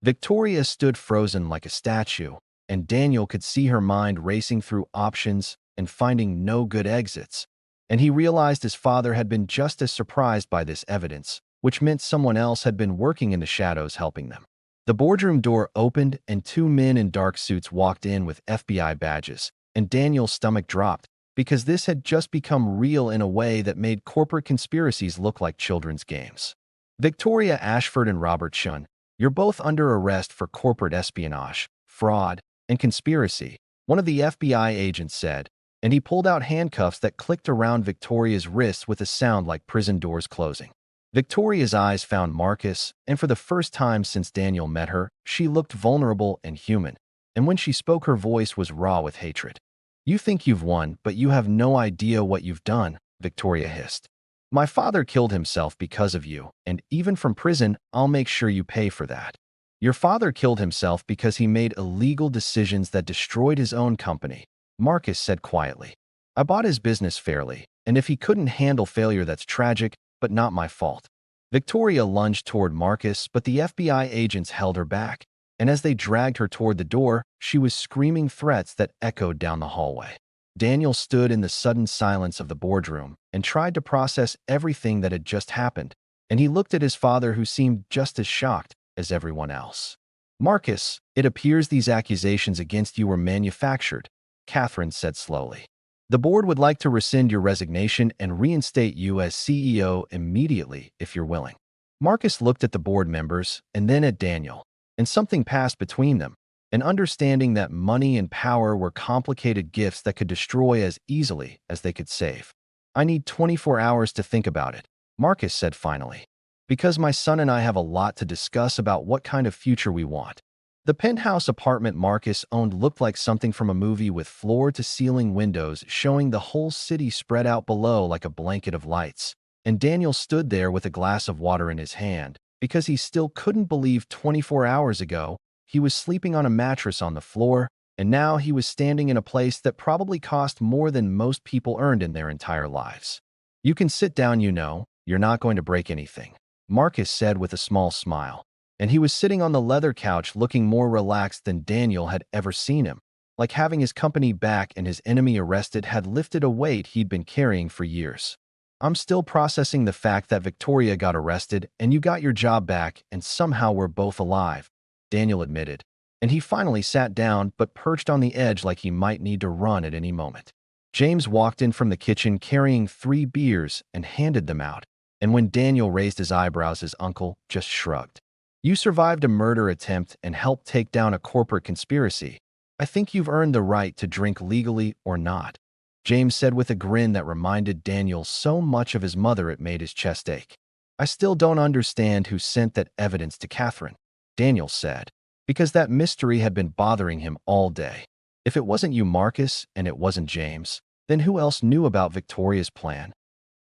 Victoria stood frozen like a statue, and Daniel could see her mind racing through options and finding no good exits. And he realized his father had been just as surprised by this evidence, which meant someone else had been working in the shadows helping them. The boardroom door opened and 2 men in dark suits walked in with FBI badges, and Daniel's stomach dropped because this had just become real in a way that made corporate conspiracies look like children's games. "Victoria Ashford and Robert Chen, you're both under arrest for corporate espionage, fraud, and conspiracy," one of the FBI agents said, and he pulled out handcuffs that clicked around Victoria's wrists with a sound like prison doors closing. Victoria's eyes found Marcus, and for the first time since Daniel met her, she looked vulnerable and human, and when she spoke her voice was raw with hatred. "You think you've won, but you have no idea what you've done," Victoria hissed. "My father killed himself because of you, and even from prison, I'll make sure you pay for that. Your father killed himself because he made illegal decisions that destroyed his own company," Marcus said quietly. "I bought his business fairly, and if he couldn't handle failure, that's tragic, but not my fault." Victoria lunged toward Marcus, but the FBI agents held her back, and as they dragged her toward the door, she was screaming threats that echoed down the hallway. Daniel stood in the sudden silence of the boardroom and tried to process everything that had just happened, and he looked at his father, who seemed just as shocked as everyone else. "Marcus, it appears these accusations against you were manufactured," Catherine said slowly. "The board would like to rescind your resignation and reinstate you as CEO immediately if you're willing." Marcus looked at the board members and then at Daniel, and something passed between them, an understanding that money and power were complicated gifts that could destroy as easily as they could save. "I need 24 hours to think about it," Marcus said finally, "because my son and I have a lot to discuss about what kind of future we want." The penthouse apartment Marcus owned looked like something from a movie, with floor-to-ceiling windows showing the whole city spread out below like a blanket of lights. And Daniel stood there with a glass of water in his hand because he still couldn't believe 24 hours ago he was sleeping on a mattress on the floor, and now he was standing in a place that probably cost more than most people earned in their entire lives. "You can sit down, you're not going to break anything," Marcus said with a small smile. And he was sitting on the leather couch looking more relaxed than Daniel had ever seen him, like having his company back and his enemy arrested had lifted a weight he'd been carrying for years. "I'm still processing the fact that Victoria got arrested and you got your job back, and somehow we're both alive," Daniel admitted. And he finally sat down, but perched on the edge like he might need to run at any moment. James walked in from the kitchen carrying 3 beers and handed them out, and when Daniel raised his eyebrows, his uncle just shrugged. "You survived a murder attempt and helped take down a corporate conspiracy. I think you've earned the right to drink legally or not," James said with a grin that reminded Daniel so much of his mother it made his chest ache. "I still don't understand who sent that evidence to Catherine," Daniel said, because that mystery had been bothering him all day. "If it wasn't you, Marcus, and it wasn't James, then who else knew about Victoria's plan?"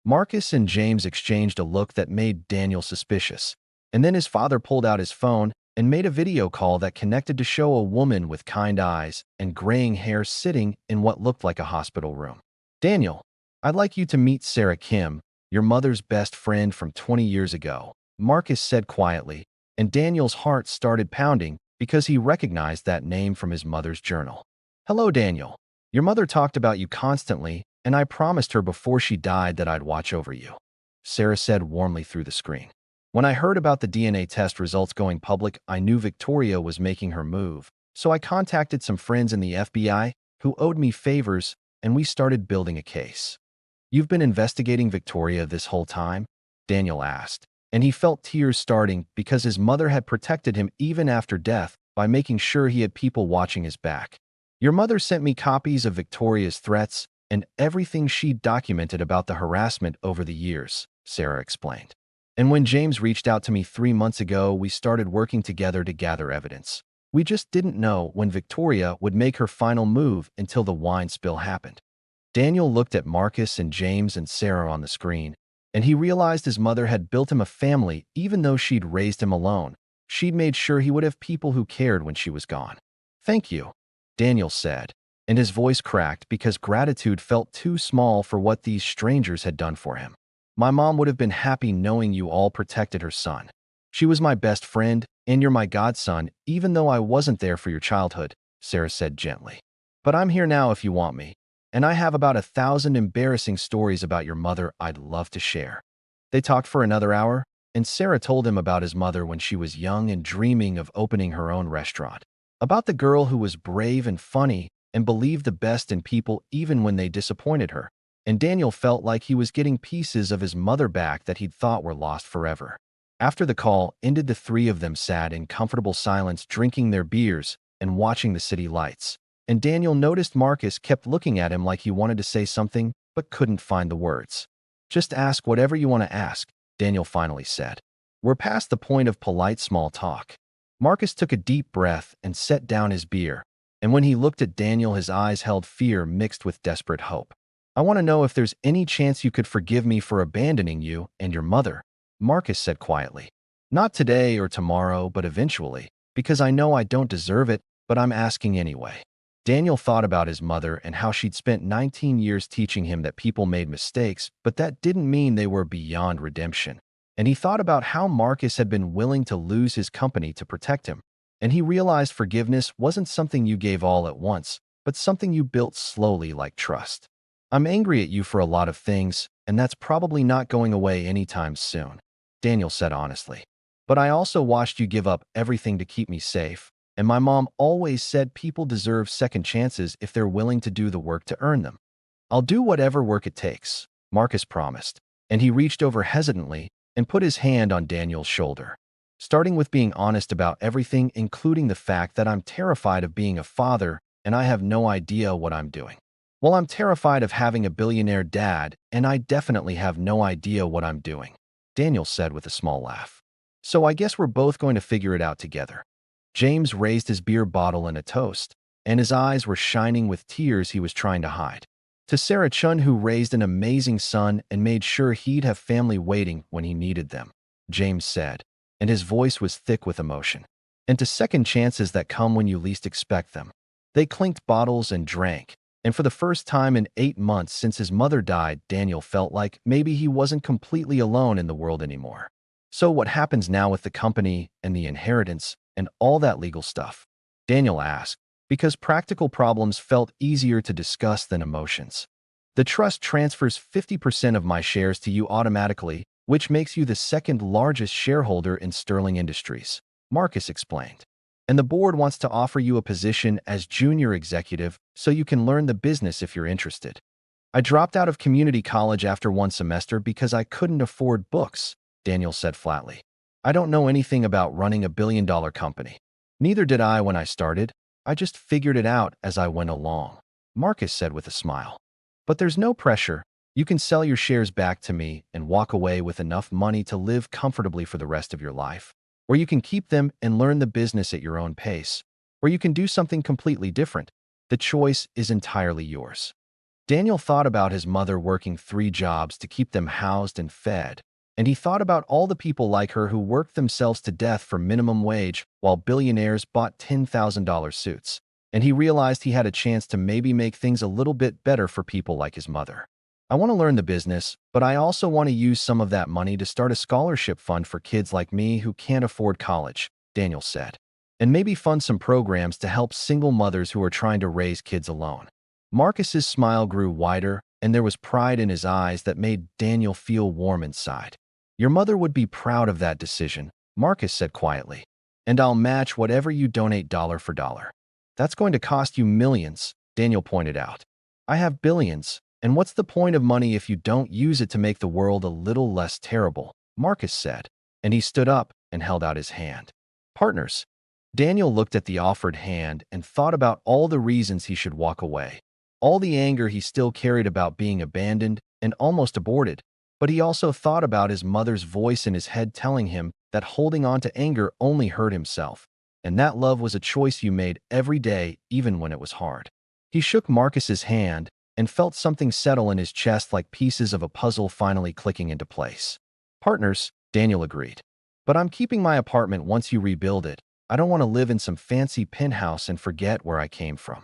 Marcus and James exchanged a look that made Daniel suspicious. And then his father pulled out his phone and made a video call that connected to show a woman with kind eyes and graying hair sitting in what looked like a hospital room. "Daniel, I'd like you to meet Sarah Kim, your mother's best friend from 20 years ago," Marcus said quietly, and Daniel's heart started pounding because he recognized that name from his mother's journal. "Hello, Daniel. Your mother talked about you constantly, and I promised her before she died that I'd watch over you," Sarah said warmly through the screen. "When I heard about the DNA test results going public, I knew Victoria was making her move, so I contacted some friends in the FBI who owed me favors, and we started building a case." "You've been investigating Victoria this whole time?" Daniel asked. And he felt tears starting because his mother had protected him even after death by making sure he had people watching his back. Your mother sent me copies of Victoria's threats and everything she'd documented about the harassment over the years, Sarah explained. And when James reached out to me 3 months ago, we started working together to gather evidence. We just didn't know when Victoria would make her final move until the wine spill happened. Daniel looked at Marcus and James and Sarah on the screen, and he realized his mother had built him a family even though she'd raised him alone. She'd made sure he would have people who cared when she was gone. "Thank you," Daniel said, and his voice cracked because gratitude felt too small for what these strangers had done for him. "My mom would have been happy knowing you all protected her son. She was my best friend, and you're my godson, even though I wasn't there for your childhood," Sarah said gently. "But I'm here now if you want me, and I have about 1,000 embarrassing stories about your mother I'd love to share." They talked for another hour, and Sarah told him about his mother when she was young and dreaming of opening her own restaurant. About the girl who was brave and funny and believed the best in people even when they disappointed her. And Daniel felt like he was getting pieces of his mother back that he'd thought were lost forever. After the call ended, the three of them sat in comfortable silence, drinking their beers and watching the city lights. And Daniel noticed Marcus kept looking at him like he wanted to say something but couldn't find the words. "Just ask whatever you want to ask," Daniel finally said. "We're past the point of polite small talk." Marcus took a deep breath and set down his beer, and when he looked at Daniel, his eyes held fear mixed with desperate hope. "I want to know if there's any chance you could forgive me for abandoning you and your mother," Marcus said quietly. "Not today or tomorrow, but eventually, because I know I don't deserve it, but I'm asking anyway." Daniel thought about his mother and how she'd spent 19 years teaching him that people made mistakes, but that didn't mean they were beyond redemption. And he thought about how Marcus had been willing to lose his company to protect him. And he realized forgiveness wasn't something you gave all at once, but something you built slowly like trust. "I'm angry at you for a lot of things, and that's probably not going away anytime soon," Daniel said honestly. "But I also watched you give up everything to keep me safe. And my mom always said people deserve second chances if they're willing to do the work to earn them." "I'll do whatever work it takes," Marcus promised, and he reached over hesitantly and put his hand on Daniel's shoulder. "Starting with being honest about everything, including the fact that I'm terrified of being a father and I have no idea what I'm doing." "Well, I'm terrified of having a billionaire dad, and I definitely have no idea what I'm doing," Daniel said with a small laugh. "So I guess we're both going to figure it out together." James raised his beer bottle in a toast, and his eyes were shining with tears he was trying to hide. "To Sarah Chen, who raised an amazing son and made sure he'd have family waiting when he needed them," James said, and his voice was thick with emotion. "And to second chances that come when you least expect them." They clinked bottles and drank, and for the first time in 8 months since his mother died, Daniel felt like maybe he wasn't completely alone in the world anymore. "So what happens now with the company and the inheritance and all that legal stuff?" Daniel asked, because practical problems felt easier to discuss than emotions. "The trust transfers 50% of my shares to you automatically, which makes you the second largest shareholder in Sterling Industries," Marcus explained. "And the board wants to offer you a position as junior executive so you can learn the business if you're interested." "I dropped out of community college after 1 semester because I couldn't afford books," Daniel said flatly. "I don't know anything about running a billion-dollar company. Neither did I when I started. I just figured it out as I went along," Marcus said with a smile. "But there's no pressure. You can sell your shares back to me and walk away with enough money to live comfortably for the rest of your life. Or you can keep them and learn the business at your own pace. Or you can do something completely different. The choice is entirely yours." Daniel thought about his mother working 3 jobs to keep them housed and fed, and he thought about all the people like her who worked themselves to death for minimum wage while billionaires bought $10,000 suits. And he realized he had a chance to maybe make things a little bit better for people like his mother. "I want to learn the business, but I also want to use some of that money to start a scholarship fund for kids like me who can't afford college," Daniel said. "And maybe fund some programs to help single mothers who are trying to raise kids alone." Marcus's smile grew wider, and there was pride in his eyes that made Daniel feel warm inside. "Your mother would be proud of that decision," Marcus said quietly. "And I'll match whatever you donate dollar for dollar." "That's going to cost you millions," Daniel pointed out. "I have billions, And what's the point of money if you don't use it to make the world a little less terrible? Marcus said, and he stood up and held out his hand. Partners. Daniel looked at the offered hand and thought about all the reasons he should walk away. All the anger he still carried about being abandoned and almost aborted, but he also thought about his mother's voice in his head telling him that holding on to anger only hurt himself, and that love was a choice you made every day, even when it was hard. He shook Marcus's hand and felt something settle in his chest like pieces of a puzzle finally clicking into place. Partners, Daniel agreed. But I'm keeping my apartment once you rebuild it. I don't want to live in some fancy penthouse and forget where I came from.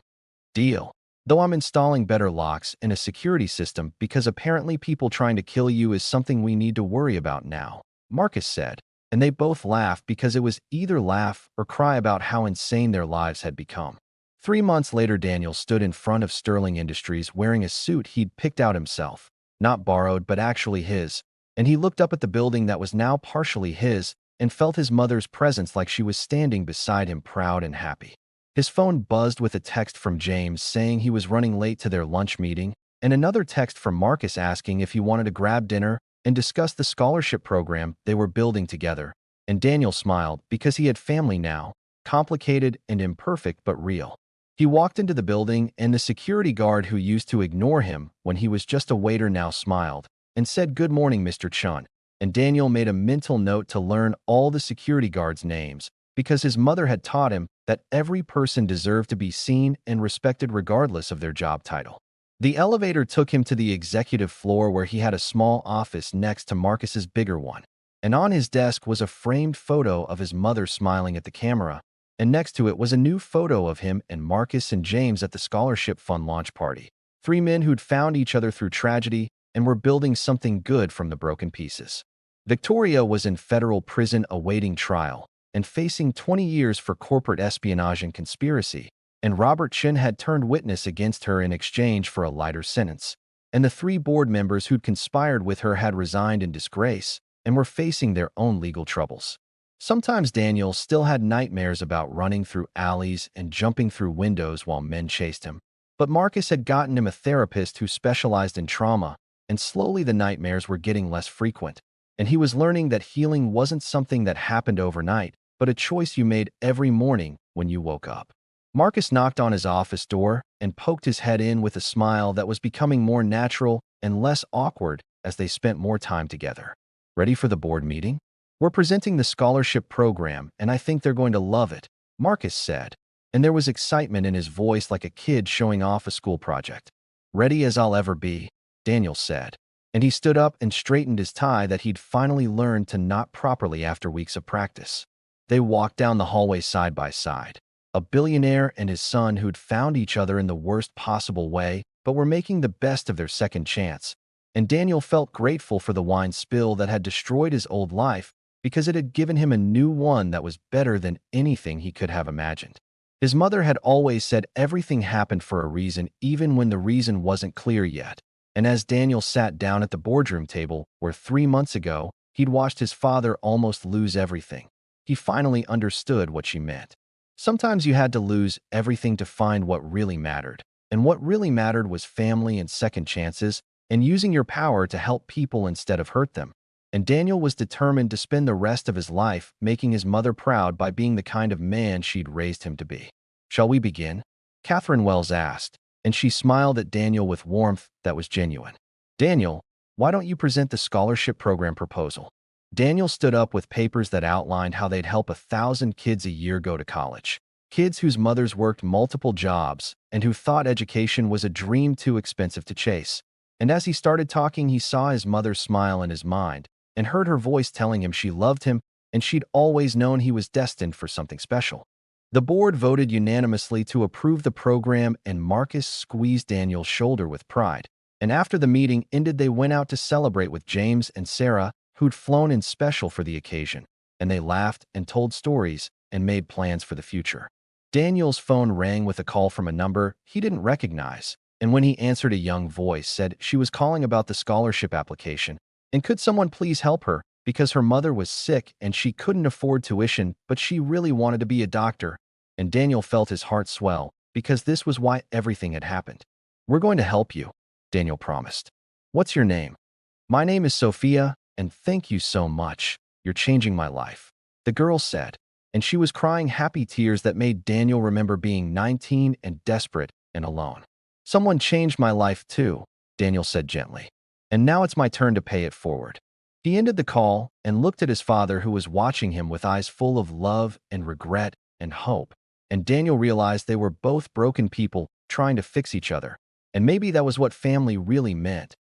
Deal. Though I'm installing better locks and a security system because apparently people trying to kill you is something we need to worry about now, Marcus said, and they both laughed because it was either laugh or cry about how insane their lives had become. 3 months later, Daniel stood in front of Sterling Industries wearing a suit he'd picked out himself, not borrowed but actually his, and he looked up at the building that was now partially his and felt his mother's presence like she was standing beside him, proud and happy. His phone buzzed with a text from James saying he was running late to their lunch meeting, and another text from Marcus asking if he wanted to grab dinner and discuss the scholarship program they were building together, and Daniel smiled because he had family now, complicated and imperfect but real. He walked into the building, and the security guard who used to ignore him when he was just a waiter now smiled and said, "Good morning, Mr. Chen," and Daniel made a mental note to learn all the security guards' names because his mother had taught him that every person deserved to be seen and respected regardless of their job title. The elevator took him to the executive floor where he had a small office next to Marcus's bigger one, and on his desk was a framed photo of his mother smiling at the camera, and next to it was a new photo of him and Marcus and James at the scholarship fund launch party. 3 men who'd found each other through tragedy and were building something good from the broken pieces. Victoria was in federal prison awaiting trial and facing 20 years for corporate espionage and conspiracy, and Robert Chen had turned witness against her in exchange for a lighter sentence. And the 3 board members who'd conspired with her had resigned in disgrace and were facing their own legal troubles. Sometimes Daniel still had nightmares about running through alleys and jumping through windows while men chased him. But Marcus had gotten him a therapist who specialized in trauma, and slowly the nightmares were getting less frequent. And he was learning that healing wasn't something that happened overnight, but a choice you made every morning when you woke up. Marcus knocked on his office door and poked his head in with a smile that was becoming more natural and less awkward as they spent more time together. "Ready for the board meeting? We're presenting the scholarship program, and I think they're going to love it," Marcus said, and there was excitement in his voice like a kid showing off a school project. "Ready as I'll ever be," Daniel said, and he stood up and straightened his tie that he'd finally learned to knot properly after weeks of practice. They walked down the hallway side by side, a billionaire and his son who'd found each other in the worst possible way but were making the best of their second chance, and Daniel felt grateful for the wine spill that had destroyed his old life because it had given him a new one that was better than anything he could have imagined. His mother had always said everything happened for a reason, even when the reason wasn't clear yet. And as Daniel sat down at the boardroom table where 3 months ago he'd watched his father almost lose everything, he finally understood what she meant. Sometimes you had to lose everything to find what really mattered. And what really mattered was family and second chances and using your power to help people instead of hurt them. And Daniel was determined to spend the rest of his life making his mother proud by being the kind of man she'd raised him to be. "Shall we begin?" Catherine Wells asked, and she smiled at Daniel with warmth that was genuine. "Daniel, why don't you present the scholarship program proposal?" Daniel stood up with papers that outlined how they'd help 1,000 kids a year go to college. Kids whose mothers worked multiple jobs and who thought education was a dream too expensive to chase. And as he started talking, he saw his mother smile in his mind and heard her voice telling him she loved him and she'd always known he was destined for something special. The board voted unanimously to approve the program, and Marcus squeezed Daniel's shoulder with pride. And after the meeting ended, they went out to celebrate with James and Sarah, who'd flown in special for the occasion, and they laughed and told stories and made plans for the future. Daniel's phone rang with a call from a number he didn't recognize, and when he answered, a young voice said she was calling about the scholarship application, and could someone please help her because her mother was sick and she couldn't afford tuition, but she really wanted to be a doctor. And Daniel felt his heart swell because this was why everything had happened. "We're going to help you." Daniel promised. What's your name? My name is Sophia, and thank you so much. You're changing my life, the girl said, and she was crying happy tears that made Daniel remember being 19 and desperate and alone. Someone changed my life too, Daniel said gently. And now it's my turn to pay it forward. He ended the call and looked at his father, who was watching him with eyes full of love and regret and hope. And Daniel realized they were both broken people trying to fix each other. And maybe that was what family really meant.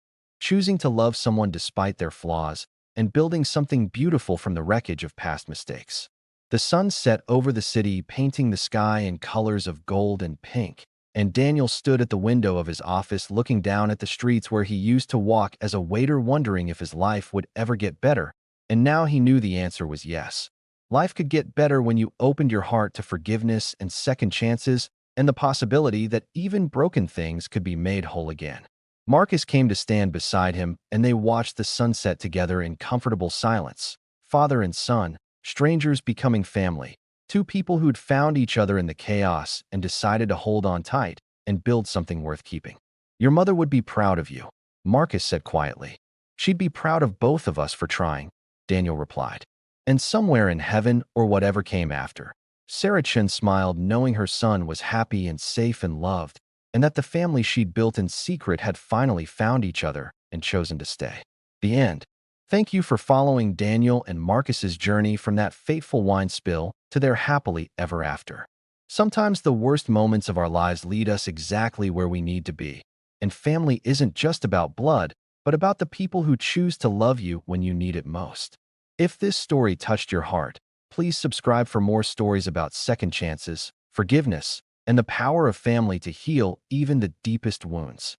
Choosing to love someone despite their flaws and building something beautiful from the wreckage of past mistakes. The sun set over the city, painting the sky in colors of gold and pink, and Daniel stood at the window of his office looking down at the streets where he used to walk as a waiter, wondering if his life would ever get better. And now he knew the answer was yes. Life could get better when you opened your heart to forgiveness and second chances and the possibility that even broken things could be made whole again. Marcus came to stand beside him, and they watched the sunset together in comfortable silence. Father and son, strangers becoming family, two people who'd found each other in the chaos and decided to hold on tight and build something worth keeping. Your mother would be proud of you, Marcus said quietly. She'd be proud of both of us for trying, Daniel replied. And somewhere in heaven or whatever came after, Sarah Chen smiled, knowing her son was happy and safe and loved, and that the family she'd built in secret had finally found each other and chosen to stay. The end. Thank you for following Daniel and Marcus's journey from that fateful wine spill to their happily ever after. Sometimes the worst moments of our lives lead us exactly where we need to be, and family isn't just about blood, but about the people who choose to love you when you need it most. If this story touched your heart, please subscribe for more stories about second chances, forgiveness, and the power of family to heal even the deepest wounds.